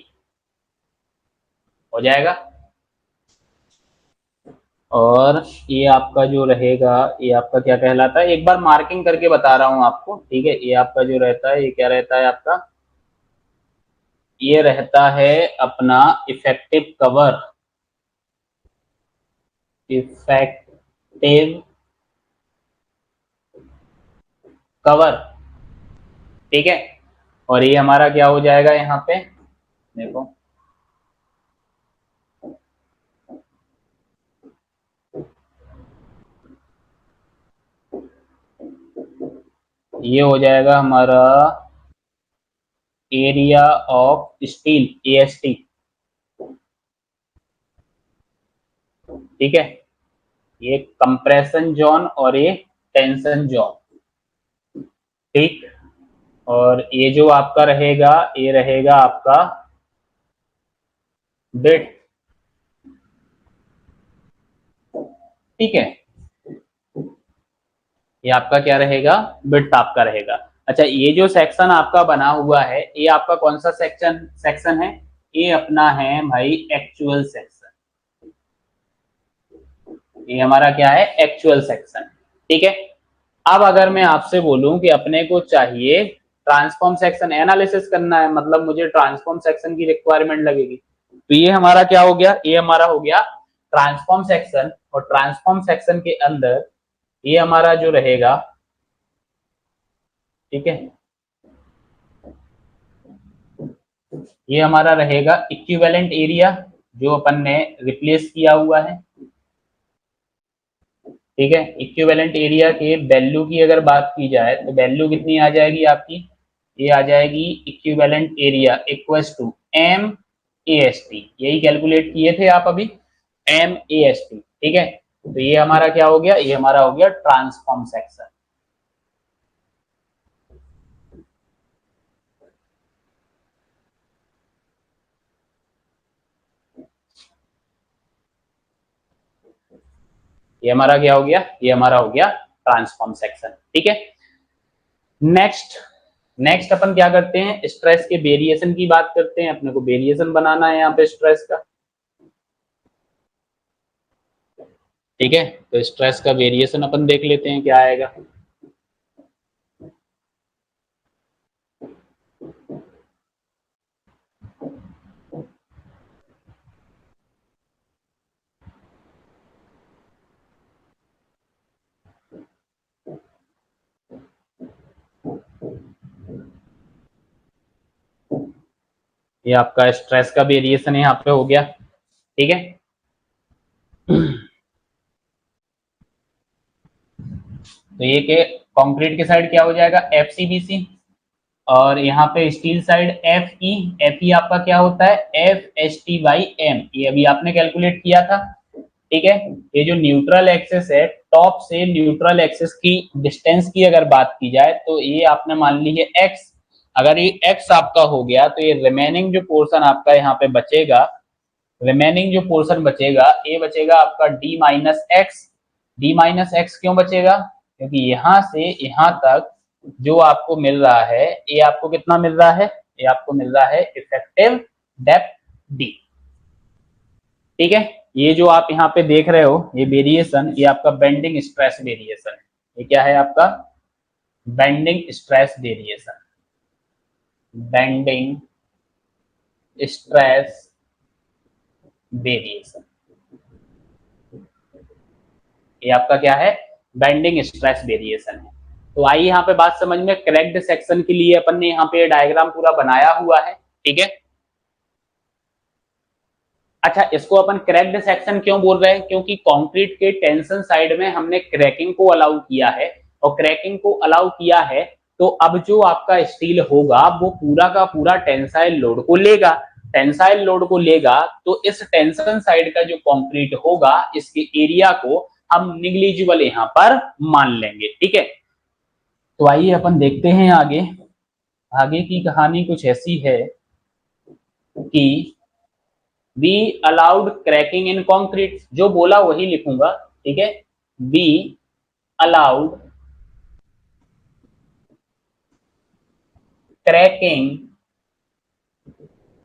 हो जाएगा। और ये आपका जो रहेगा, ये आपका क्या कहलाता है, एक बार मार्किंग करके बता रहा हूं आपको। ठीक है, ये आपका जो रहता है, ये क्या रहता है आपका, ये रहता है अपना इफेक्टिव कवर, इफेक्टिव कवर। ठीक है, और ये हमारा क्या हो जाएगा यहाँ पे, देखो ये हो जाएगा हमारा एरिया ऑफ स्टील, एएसटी। ठीक है, ये कंप्रेशन जोन और ये टेंशन जोन। ठीक, और ये जो आपका रहेगा, ये रहेगा आपका बिट। ठीक है, ये आपका क्या रहेगा, बिट आपका रहेगा। अच्छा, ये जो सेक्शन आपका बना हुआ है, ये आपका कौन सा सेक्शन सेक्शन है, ये अपना है भाई एक्चुअल सेक्शन। ये हमारा क्या है, एक्चुअल सेक्शन। ठीक है, अब अगर मैं आपसे बोलूं कि अपने को चाहिए ट्रांसफॉर्म सेक्शन एनालिसिस करना है, मतलब मुझे ट्रांसफॉर्म सेक्शन की रिक्वायरमेंट लगेगी, तो ये हमारा क्या हो गया, ये हमारा हो गया ट्रांसफॉर्म सेक्शन। और ट्रांसफॉर्म सेक्शन के अंदर ये हमारा जो रहेगा, ठीक है, ये हमारा रहेगा इक्विवेलेंट एरिया जो अपन ने रिप्लेस किया हुआ है। ठीक है, इक्विवेलेंट एरिया के वैल्यू की अगर बात की जाए तो वैल्यू कितनी आ जाएगी आपकी, ये आ जाएगी equivalent area equals to M A S T, यही कैलकुलेट किए थे आप अभी, एम ए एस टी। ठीक है, तो ये हमारा क्या हो गया, ये हमारा हो गया ट्रांसफॉर्म सेक्शन। ये हमारा क्या हो गया, ये हमारा हो गया ट्रांसफॉर्म सेक्शन। ठीक है, नेक्स्ट नेक्स्ट अपन क्या करते हैं, स्ट्रेस के वेरिएशन की बात करते हैं। अपने को वेरिएशन बनाना है यहाँ पे स्ट्रेस का। ठीक है, तो स्ट्रेस का वेरिएशन अपन देख लेते हैं क्या आएगा। ये आपका स्ट्रेस का वेरिएशन यहाँ पे हो गया। ठीक है, तो ये के कंक्रीट के साइड क्या हो जाएगा, एफ सी बी सी, और यहाँ पे स्टील साइड एफ ई आपका क्या होता है, F S T by M, ये अभी आपने कैलकुलेट किया था। ठीक है, ये जो न्यूट्रल एक्सेस है, टॉप से न्यूट्रल एक्सेस की डिस्टेंस की अगर बात की जाए तो ये आपने मान ली है एक्स। अगर ये एक्स आपका हो गया तो ये रिमेनिंग जो पोर्शन आपका यहाँ पे बचेगा, रिमेनिंग जो पोर्शन बचेगा, ये बचेगा आपका D minus x. D minus x क्यों बचेगा, क्योंकि यहां से यहां तक जो आपको मिल रहा है, ये आपको कितना मिल रहा है, ये आपको मिल रहा है इफेक्टिव डेप्थ डी। ठीक है, ये जो आप यहाँ पे देख रहे हो ये वेरिएशन, ये आपका बेंडिंग स्ट्रेस वेरिएशन है। ये क्या है आपका bending stress variation, bending stress variation, ये आपका क्या है बेंडिंग स्ट्रेस वेरिएशन है। तो आइए यहाँ पे बात समझ में, क्रैक्ड सेक्शन के लिए अपन ने यहाँ पे डायग्राम पूरा बनाया हुआ है। ठीक है, अच्छा इसको अपन क्रैक्ड सेक्शन क्यों बोल रहे हैं, क्योंकि कंक्रीट के टेंशन साइड में हमने क्रैकिंग को अलाउ किया है, और क्रैकिंग को अलाउ किया है तो अब जो आपका स्टील होगा वो पूरा का पूरा टेंसाइल लोड को लेगा, टेंसाइल लोड को लेगा तो इस टेंशन साइड का जो कंक्रीट होगा इसके एरिया को हम निग्लिजिबल यहाँ पर मान लेंगे। ठीक है, तो आइए अपन देखते हैं आगे। आगे की कहानी कुछ ऐसी है कि we allowed cracking in concrete, जो बोला वही लिखूंगा। ठीक है, we allowed cracking,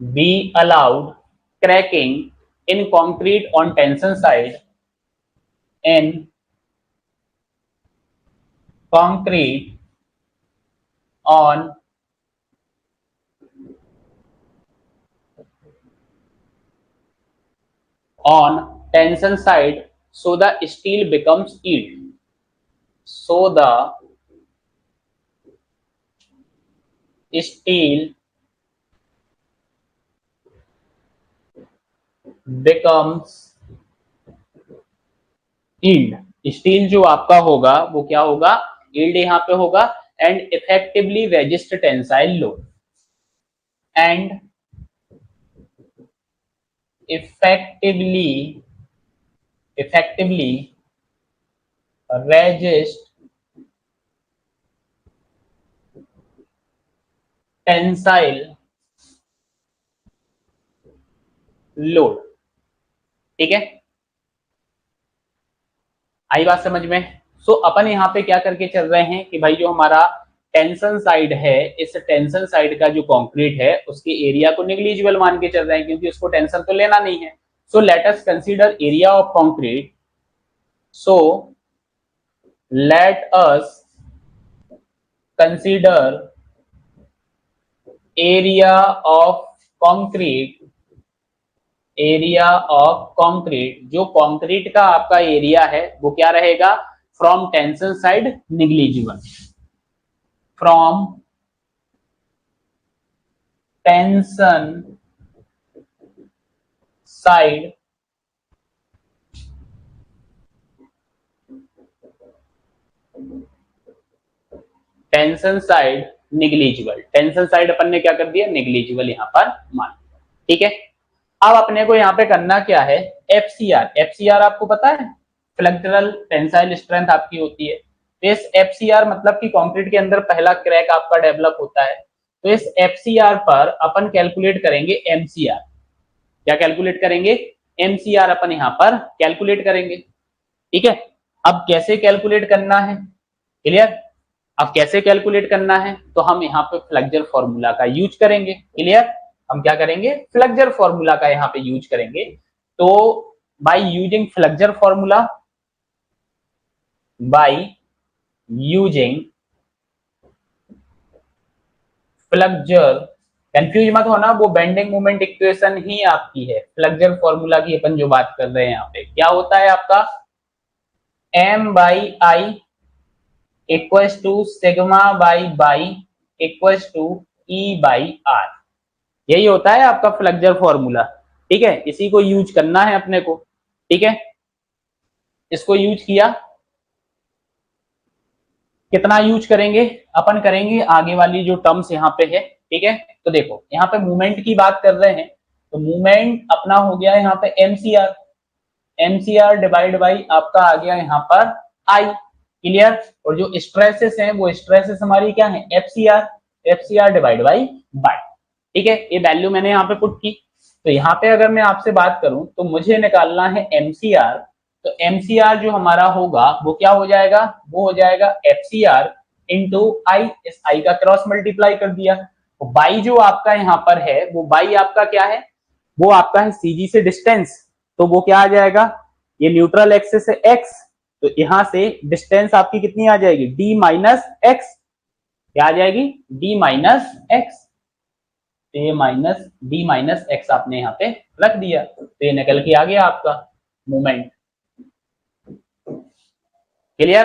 we allowed cracking in concrete on tension side, in concrete on tension side so the steel becomes yield, so the steel becomes yield, steel जो आपका होगा वो क्या होगा yield यहाँ पे होगा, and effectively resist tensile load, and effectively resist tensile load. ठीक है, आई बात समझ में। सो अपन यहाँ पे क्या करके चल रहे हैं कि भाई जो हमारा टेंशन साइड है, इस टेंशन साइड का जो कंक्रीट है उसके एरिया को नेग्लिजिबल मान के चल रहे हैं, क्योंकि उसको टेंशन तो लेना नहीं है। So let us consider area of concrete, so let us consider area of concrete, area of concrete, जो कंक्रीट का आपका एरिया है वो क्या रहेगा from tension side negligible, from tension side tension side negligible, tension side अपन ने क्या कर दिया निग्लिजिबल यहां पर मान। ठीक है, अब अपने को यहाँ पे करना क्या है एफसीआर, एफसीआर आपको पता है फ्लेक्सुरल टेंसाइल स्ट्रेंथ आपकी होती है। तो इस एफसीआर मतलब कि कंक्रीट के अंदर पहला क्रैक आपका डेवलप होता है, तो इस एफसीआर पर अपन कैलकुलेट करेंगे एमसीआर, क्या कैलकुलेट करेंगे एमसीआर अपन यहाँ पर कैलकुलेट करेंगे। ठीक है, अब कैसे कैलकुलेट करना है क्लियर, अब कैसे कैलकुलेट करना है तो हम यहाँ पे फ्लेक्सर फॉर्मूला का यूज करेंगे। क्लियर, हम क्या करेंगे फ्लेक्सर फॉर्मूला का यहाँ पे यूज करेंगे। तो by using flexor formula, by using flexor, confuse मत होना वो बेंडिंग मोमेंट इक्वेशन ही आपकी है, फ्लेक्सर फॉर्मूला की अपन जो बात कर रहे हैं यहाँ पे क्या होता है आपका m by I equals to sigma by equals to E by R, यही होता है आपका फ्लेक्सर फॉर्मूला। ठीक है, इसी को यूज करना है अपने को। ठीक है, इसको यूज किया, कितना यूज करेंगे अपन करेंगे आगे वाली जो टर्म्स यहाँ पे है। ठीक है, तो देखो यहाँ पे मूवमेंट की बात कर रहे हैं तो मूवमेंट अपना हो गया यहाँ पे एमसीआर, एमसीआर डिवाइड बाई आपका आ गया यहाँ पर आई। क्लियर, और जो स्ट्रेसेस हैं वो स्ट्रेसेस हमारी क्या है FCR, FCR divide by by. ठीक है, ये वैल्यू मैंने यहाँ पे पुट की। तो यहाँ पे अगर मैं आपसे बात करूं तो मुझे निकालना है एमसीआर तो MCR जो हमारा होगा वो क्या हो जाएगा, वो हो जाएगा FCR इंटू आई, इस आई का क्रॉस मल्टीप्लाई कर दिया। तो बाई जो आपका यहाँ पर है वो बाई आपका क्या है, वो आपका है CG से डिस्टेंस, तो वो क्या आ जाएगा, ये न्यूट्रल एक्सिस है x, तो यहां से डिस्टेंस आपकी कितनी आ जाएगी, d माइनस एक्स, क्या आ जाएगी, d माइनस एक्स। तो ये माइनस d माइनस एक्स आपने यहाँ पे रख दिया, तो ये निकल के आ गया आपका मोमेंट। क्लियर,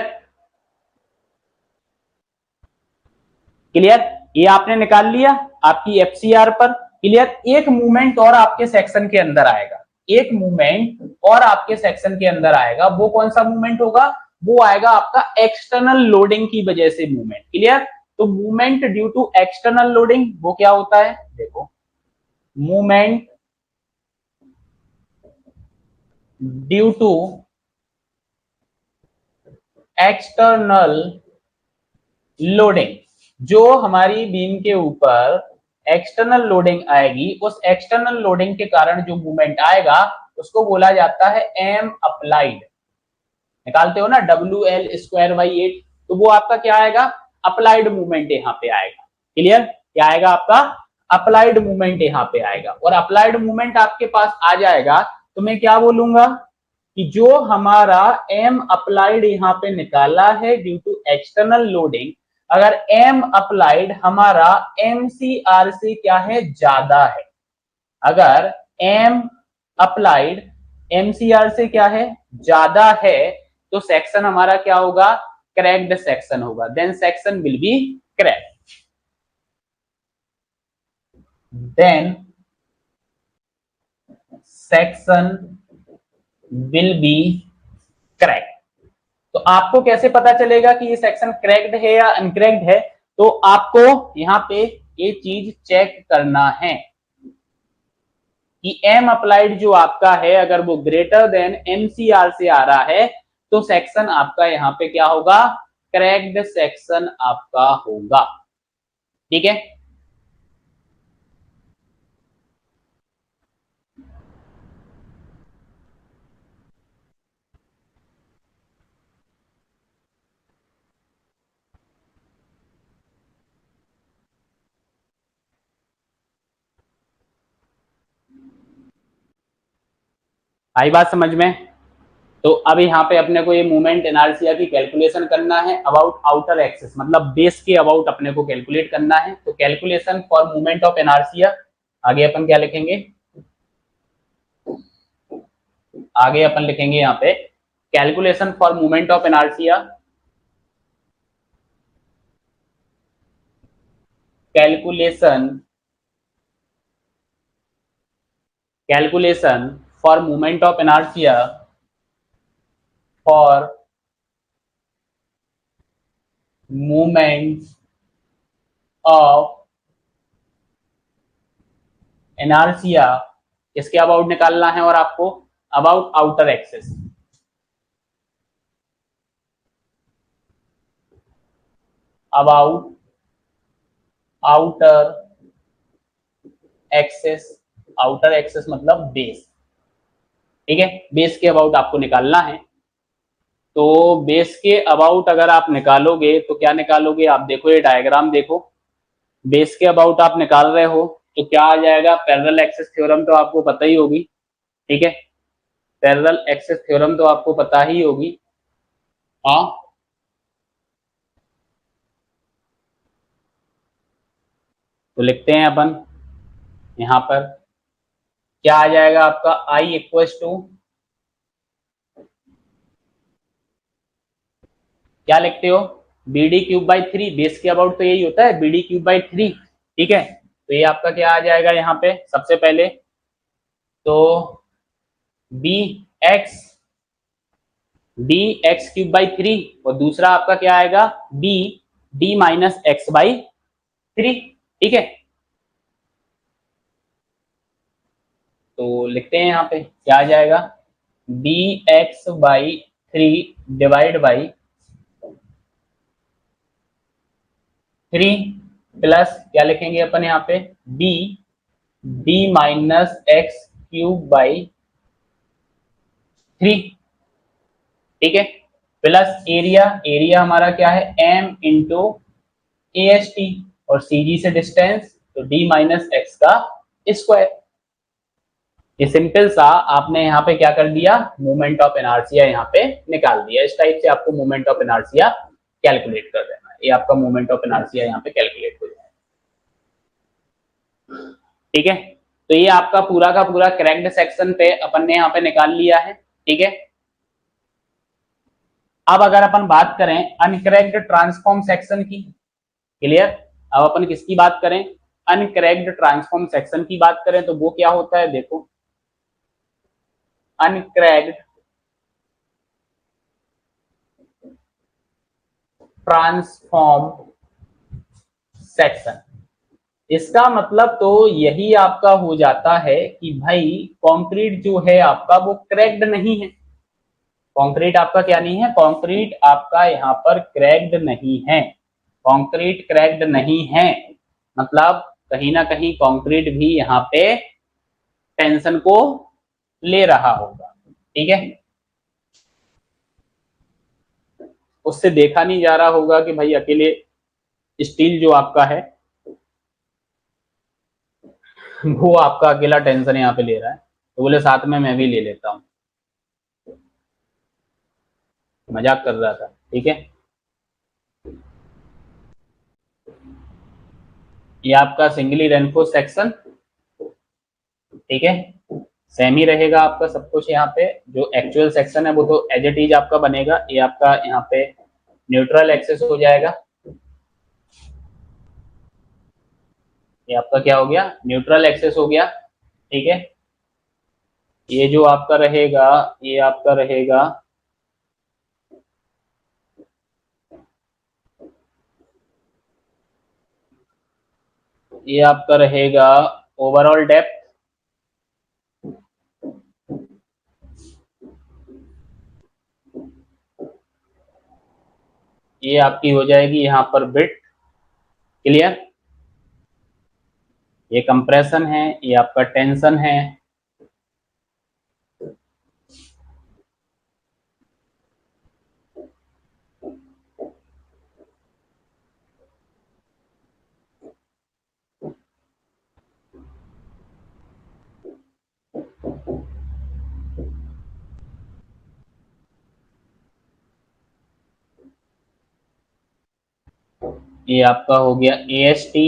क्लियर, ये आपने निकाल लिया आपकी FCR पर। क्लियर, एक मूवमेंट और आपके सेक्शन के अंदर आएगा, एक मूवमेंट और आपके सेक्शन के अंदर आएगा, वो कौन सा मूवमेंट होगा, वो आएगा आपका एक्सटर्नल लोडिंग की वजह से मूवमेंट। क्लियर, तो movement due to external loading वो क्या होता है, देखो movement due to external loading, जो हमारी बीम के ऊपर एक्सटर्नल लोडिंग आएगी, उस एक्सटर्नल लोडिंग के कारण जो मूवमेंट आएगा उसको बोला जाता है एम अप्लाइड। निकालते हो ना WL स्क्वायर बाई 8, तो वो आपका क्या आएगा, अप्लाइड मूवमेंट यहाँ पे आएगा। क्लियर, क्या आएगा आपका, अप्लाइड मूवमेंट यहाँ पे आएगा। और अप्लाइड मूवमेंट आपके पास आ जाएगा तो मैं क्या बोलूंगा कि जो हमारा एम अप्लाइड यहाँ पे निकाला है ड्यू टू एक्सटर्नल लोडिंग, अगर एम अप्लाइड हमारा MCR से क्या है, ज्यादा है, अगर एम अप्लाइड MCR से क्या है, ज्यादा है, तो सेक्शन हमारा क्या होगा, क्रैक्ड सेक्शन होगा, then section will be crack, then section will be crack. तो आपको कैसे पता चलेगा कि ये सेक्शन क्रैक्ड है या अनक्रैक्ड है, तो आपको यहाँ पे ये चीज चेक करना है कि एम अप्लाइड जो आपका है अगर वो ग्रेटर देन MCR से आ रहा है तो सेक्शन आपका यहाँ पे क्या होगा, क्रैक्ड सेक्शन आपका होगा। ठीक है, आई बात समझ में। तो अब यहाँ पे अपने को ये मूवमेंट इनर्शिया की कैलकुलेशन करना है अबाउट आउटर एक्सिस, मतलब बेस के अबाउट अपने को कैलकुलेट करना है। तो calculation for movement of inertia, आगे अपन क्या लिखेंगे, आगे अपन लिखेंगे यहाँ पे calculation for movement of inertia, calculation calculation for movement of inertia for movement of inertia, इसके अबाउट निकालना है और आपको about outer axis, about outer axis, outer axis मतलब बेस। ठीक है, बेस के अबाउट आपको निकालना है। तो बेस के अबाउट अगर आप निकालोगे तो क्या निकालोगे, आप देखो ये डायग्राम देखो, बेस के अबाउट आप निकाल रहे हो तो क्या आ जाएगा, पैरेलल एक्सिस थ्योरम तो आपको पता ही होगी। ठीक है, पैरेलल एक्सिस थ्योरम तो आपको पता ही होगी। हाँ, तो लिखते हैं अपन यहां पर, क्या आ जाएगा आपका, आई इक्वल्स टू, क्या लिखते हो, BD³/3, बेस के अबाउट तो यही होता है BD³/3। ठीक है, तो ये आपका क्या आ जाएगा यहाँ पे, सबसे पहले तो BX3 और दूसरा आपका क्या आएगा, BD-X/3। ठीक है, तो लिखते हैं यहाँ पे क्या आ जाएगा, BX/3 डिवाइड बाई 3 प्लस क्या लिखेंगे अपन यहाँ पे, BD-X³/3। ठीक है, प्लस एरिया, एरिया हमारा क्या है m into A S T, और सी जी से डिस्टेंस तो d माइनस एक्स का स्क्वायर। ये सिंपल सा आपने यहाँ पे क्या कर दिया, मोमेंट ऑफ इनर्शिया यहाँ पे निकाल दिया। इस टाइप से आपको मोमेंट ऑफ इनर्शिया कैलकुलेट कर देना है। ये आपका मोमेंट ऑफ इनर्शिया यहाँ पे कैलकुलेट हो जाएगा। ठीक है, तो ये आपका पूरा का पूरा क्रैक्ड सेक्शन पे अपन ने यहाँ पे निकाल लिया है। ठीक है, अब अगर अपन बात करें अनक्रैक्ड ट्रांसफॉर्म सेक्शन की, क्लियर, अब अपन किसकी बात करें, अनक्रैक्ड ट्रांसफॉर्म सेक्शन की बात करें तो वो क्या होता है, देखो अनक्रैक्ड ट्रांसफॉर्म सेक्शन, इसका मतलब तो यही आपका हो जाता है कि भाई कंक्रीट जो है आपका वो क्रैक्ड नहीं है। कंक्रीट आपका क्या नहीं है, कंक्रीट आपका यहाँ पर क्रैक्ड नहीं है। कंक्रीट क्रैक्ड नहीं है मतलब कहीं ना कहीं कंक्रीट भी यहाँ पे टेंशन को ले रहा होगा। ठीक है, उससे देखा नहीं जा रहा होगा कि भाई अकेले स्टील जो आपका है वो आपका अकेला टेंशन यहाँ पे ले रहा है, तो बोले साथ में मैं भी ले लेता हूँ, मजाक कर रहा था। ठीक है, ये आपका सिंगली रेनफोर्स सेक्शन, ठीक है, सेम ही रहेगा आपका सब कुछ। यहाँ पे जो एक्चुअल सेक्शन है वो तो एज इट इज आपका बनेगा। ये आपका यहाँ पे न्यूट्रल एक्सेस हो जाएगा, ये आपका क्या हो गया, न्यूट्रल एक्सेस हो गया। ठीक है, ये जो आपका रहेगा, ये आपका रहेगा ये आपका रहेगा ओवरऑल डेप्थ, ये आपकी हो जाएगी यहाँ पर बिट, क्लियर। ये कंप्रेशन है, ये आपका टेंशन है, ये आपका हो गया A S T,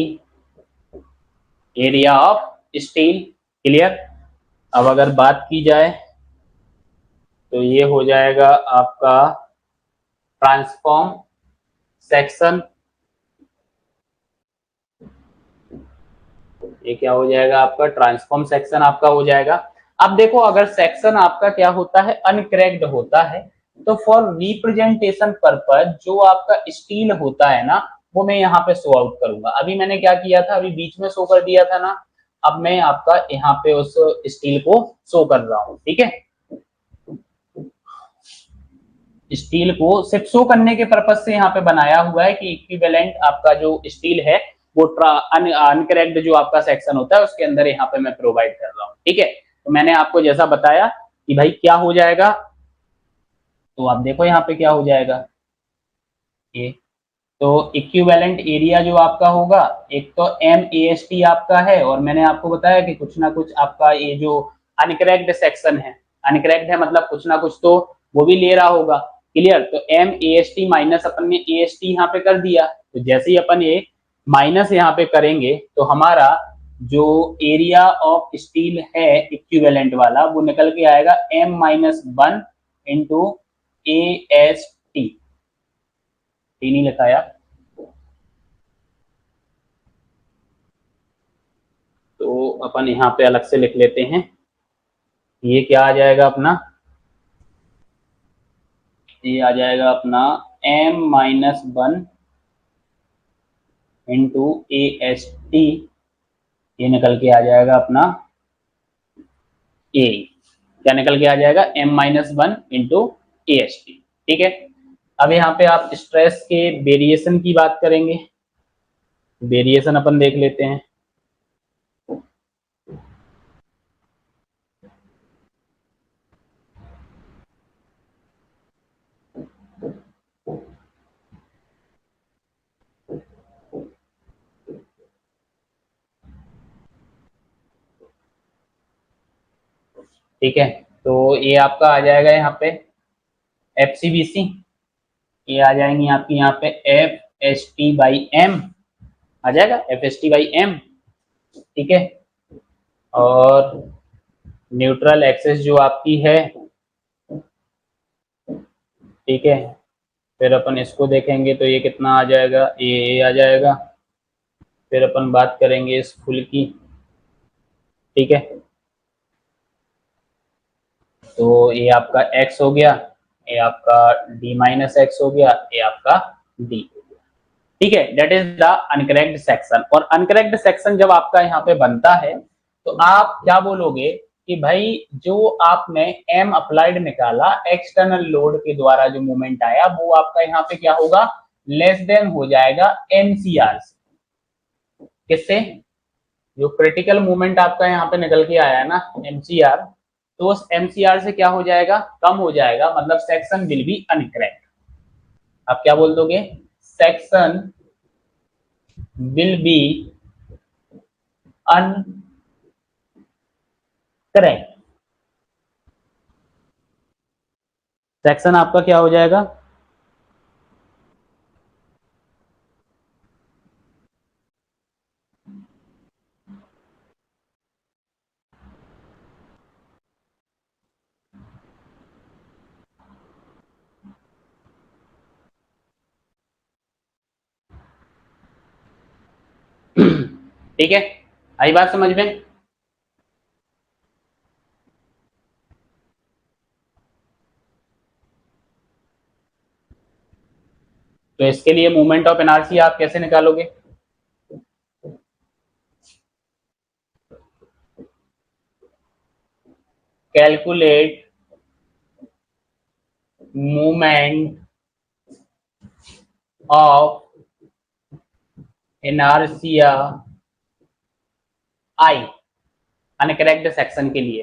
area of steel, clear. अब अगर बात की जाए तो ये हो जाएगा आपका ट्रांसफॉर्म सेक्शन, ये क्या हो जाएगा आपका ट्रांसफॉर्म सेक्शन आपका हो जाएगा। अब देखो अगर सेक्शन आपका क्या होता है, अनक्रैक्ड होता है, तो फॉर रिप्रेजेंटेशन पर्पज जो आपका स्टील होता है ना वो मैं यहाँ पे शो आउट करूंगा। अभी मैंने क्या किया था, अभी बीच में शो कर दिया था ना, अब मैं आपका यहाँ पे उस स्टील को शो कर रहा हूँ। ठीक है, स्टील को सिर्फ शो करने के पर्पज से यहाँ पे बनाया हुआ है कि इक्विवेलेंट आपका जो स्टील है वो अनकरेक्ट जो आपका सेक्शन होता है उसके अंदर यहाँ पे मैं प्रोवाइड कर रहा हूँ। ठीक है, तो मैंने आपको जैसा बताया कि भाई क्या हो जाएगा, तो आप देखो यहाँ पे क्या हो जाएगा, ये तो इक्विवेलेंट एरिया जो आपका होगा, एक तो एम ए एस टी आपका है, और मैंने आपको बताया कि कुछ ना कुछ आपका ये जो अनकरेक्ट सेक्शन है, अनकरेक्ट है मतलब कुछ ना कुछ तो वो भी ले रहा होगा, क्लियर। तो m A S t minus अपन ने ए एस टी यहाँ पे कर दिया, तो जैसे ही अपन ये माइनस यहाँ पे करेंगे तो हमारा जो एरिया ऑफ स्टील है इक्विवेलेंट वाला वो निकल के आएगा M minus one into A S T, नहीं लिखाया, तो अपन यहाँ पे अलग से लिख लेते हैं। ये क्या आ जाएगा अपना, ये आ जाएगा अपना m minus one into A S T, ये निकल के आ जाएगा अपना ए, क्या निकल के आ जाएगा m minus one into A S T. ठीक है, अब यहाँ पे आप स्ट्रेस के वेरिएशन की बात करेंगे, वेरिएशन अपन देख लेते हैं। ठीक है, तो ये आपका आ जाएगा यहाँ पे FCBC, ये आ जाएंगी आपकी यहाँ पे FST/M आ जाएगा, FST/M। ठीक है, और न्यूट्रल एक्सेस जो आपकी है, ठीक है, फिर अपन इसको देखेंगे तो ये कितना आ जाएगा, ये आ जाएगा। फिर अपन बात करेंगे इस फुल की। ठीक है, तो ये आपका x हो गया, ये आपका D-x हो गया, ये आपका D हो गया। ठीक है, that is the incorrect section. और अनकरेक्ट सेक्शन जब आपका यहाँ पे बनता है तो आप क्या बोलोगे कि भाई जो आपने एम अप्लाइड निकाला, एक्सटर्नल लोड के द्वारा जो मूवमेंट आया, वो आपका यहाँ पे क्या होगा, लेस देन हो जाएगा एमसीआर से। किससे? जो क्रिटिकल मूवमेंट आपका यहाँ पे निकल के आया है ना, एमसीआर, तो उस एमसीआर से क्या हो जाएगा, कम हो जाएगा, मतलब सेक्शन विल बी अनकरेक्ट। आप क्या बोल दोगे, section will B incorrect. Section आपका क्या हो जाएगा, ठीक है, आई बात समझ में? तो इसके लिए मोमेंट ऑफ इनर्शिया आप कैसे निकालोगे, calculate moment of inertia I uncracked section के लिए।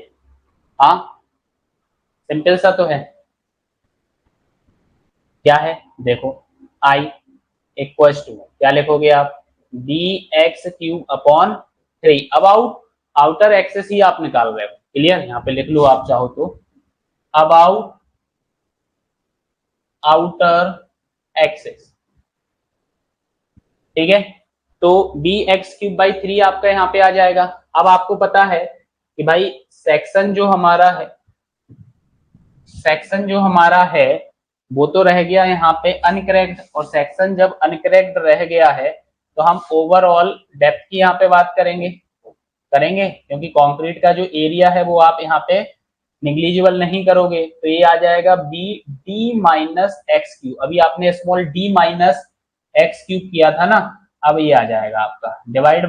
हाँ, सिंपल सा तो है। क्या है, देखो, आई इक्वल्स टू, क्या लिखोगे आप, dx³ upon 3। About outer axis ही आप निकाल रहे हो, क्लियर, यहाँ पे लिख लो आप चाहो तो, अबाउट आउटर एक्सेस। ठीक है, तो dx³/3 आपका यहाँ पे आ जाएगा। अब आपको पता है कि भाई सेक्शन जो हमारा है, सेक्शन जो हमारा है वो तो रह गया यहाँ पे अनकरेक्ट, और सेक्शन जब अनकरेक्ट रह गया है तो हम ओवरऑल डेप्थ की यहाँ पे बात करेंगे, क्योंकि कंक्रीट का जो एरिया है वो आप यहाँ पे निग्लिजिबल नहीं करोगे, तो ये आ जाएगा बी D-x³। अभी आपने स्मॉल D-x³ किया था ना, अब ये आ जाएगा आपका डिवाइड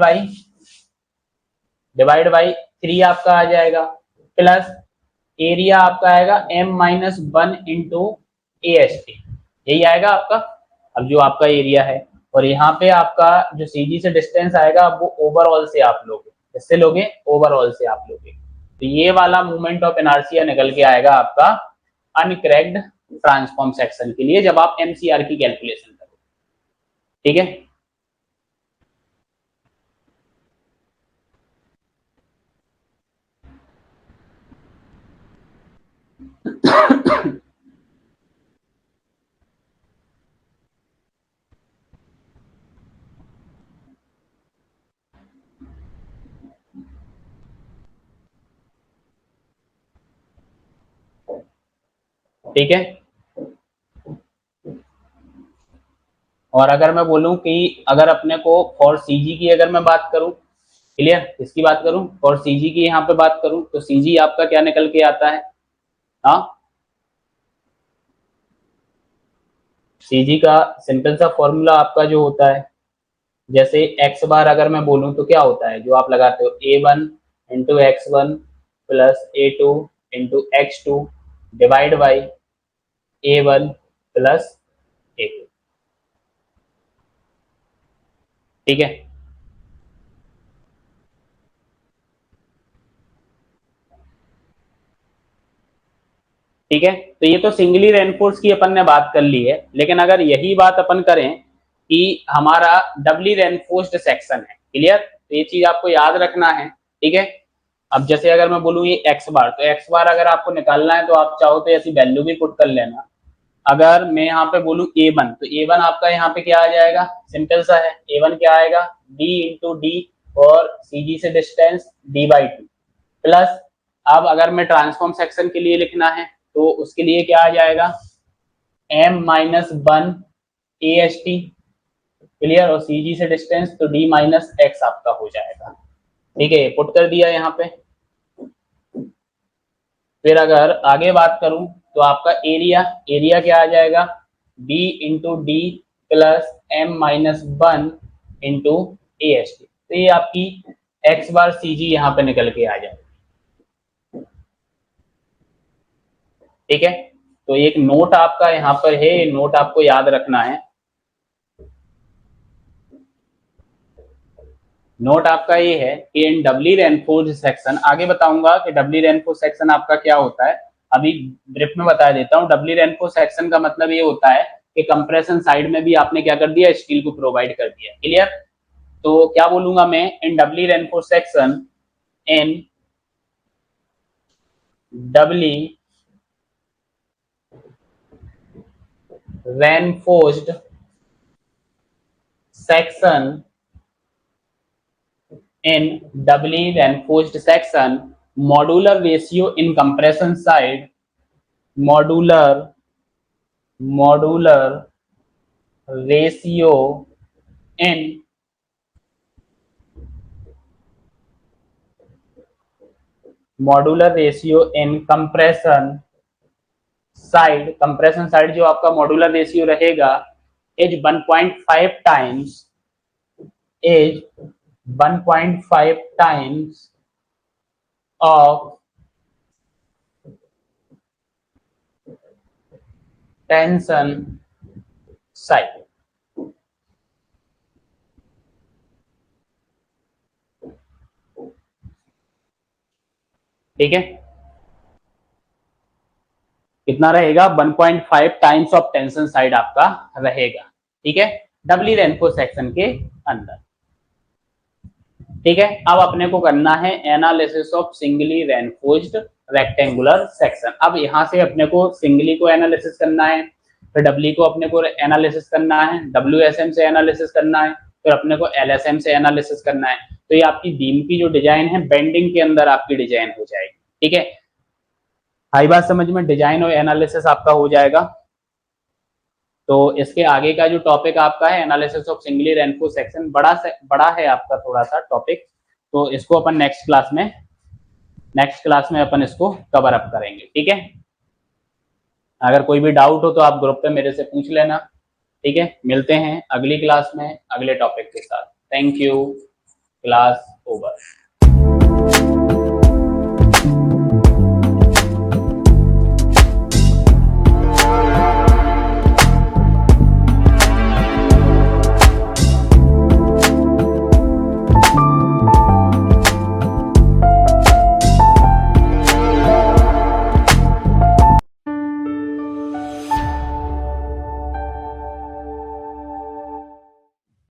बाई 3 आपका आ जाएगा, प्लस एरिया आपका आएगा M-1 × AST, यही आएगा आपका। अब जो आपका एरिया है, और यहाँ पे आपका जो CG से डिस्टेंस आएगा वो ओवरऑल से आप लोगे, किससे लोगे, ओवरऑल से आप लोगे। तो ये वाला मूवमेंट ऑफ इनर्शिया निकल के आएगा आपका अनकरेक्ट ट्रांसफॉर्म सेक्शन के लिए, जब आप MCR की कैलकुलेशन करोगे। ठीक है, ठीक है। और अगर मैं बोलूं कि अगर अपने को फॉर CG की अगर मैं बात करूं, क्लियर, इसकी बात करूं, फॉर CG की यहाँ पे बात करूं, तो CG आपका क्या निकल के आता है, हाँ, CG का सिंपल सा फॉर्मूला आपका जो होता है, जैसे x बार अगर मैं बोलूं तो क्या होता है, जो आप लगाते हो A1 × x1 plus A2 × x2 divide by A1 plus A2। ठीक है, ठीक है, तो ये तो सिंगली रेनफोर्स की अपन ने बात कर ली है, लेकिन अगर यही बात अपन करें कि हमारा डबली रेनफोर्स्ड सेक्शन है, क्लियर, तो ये चीज आपको याद रखना है। ठीक है, अब जैसे अगर मैं बोलूँ ये एक्स बार, तो एक्स बार अगर आपको निकालना है तो आप चाहो तो ऐसी वैल्यू भी पुट कर लेना। अगर मैं यहाँ पे बोलूँ A1, तो A1 आपका यहाँ पे क्या आ जाएगा, सिंपल सा है, A1 क्या आएगा, D इंटू डी और CG से डिस्टेंस D/2 प्लस, अब अगर मैं ट्रांसफॉर्म सेक्शन के लिए लिखना है तो उसके लिए क्या आ जाएगा, M-1 AST, क्लियर, और CG से डिस्टेंस तो D-X आपका हो जाएगा। ठीक है, पुट कर दिया यहाँ पे। फिर अगर आगे बात करूं तो आपका एरिया, एरिया क्या आ जाएगा, B into D plus M-1 into AST, तो ये आपकी x बार CG यहाँ पे निकल के आ जाएगा। ठीक है, तो एक नोट आपका यहाँ पर है, ये नोट आपको याद रखना है। नोट आपका ये है कि इन डबली रेनफोर्स्ड सेक्शन, आगे बताऊंगा कि डबली रेनफोर्स्ड सेक्शन आपका क्या होता है, अभी ब्रीफ में बता देता हूँ। डबली रेनफोर्स्ड सेक्शन का मतलब ये होता है कि कंप्रेशन साइड में भी आपने क्या कर दिया, स्टील को प्रोवाइड कर दिया। क्लियर, तो क्या बोलूंगा मैं, in doubly reinforced section, in doubly reinforced section, in doubly reinforced section, modular ratio in compression side, modular ratio in compression side, compression side जो आपका modular ratio रहेगा is 1.5 times, is 1.5 times of tension side. ठीक है, कितना रहेगा, 1.5 times of tension side आपका रहेगा। ठीक है, डबली रेनफोर्स्ड सेक्शन के अंदर। ठीक है, अब अपने को करना है analysis of singly reinforced rectangular section. अब यहां से अपने को सिंगली को एनालिसिस करना है, फिर डबली को अपने को एनालिसिस करना है, WSM से एनालिसिस करना है, फिर अपने को LSM से एनालिसिस करना है। तो ये आपकी बीम की जो डिजाइन है बेंडिंग के अंदर आपकी डिजाइन हो जाएगी। ठीक है, आई बात समझ में, डिजाइन और एनालिसिस आपका हो जाएगा। तो इसके आगे का जो टॉपिक आपका है analysis of singly reinforced section, बड़ा है आपका थोड़ा सा टॉपिक, तो इसको अपन नेक्स्ट क्लास में अपन इसको कवर अप करेंगे। ठीक है, अगर कोई भी डाउट हो तो आप ग्रुप पे मेरे से पूछ लेना। ठीक है, मिलते हैं अगली क्लास में अगले टॉपिक के साथ। Thank you, class over.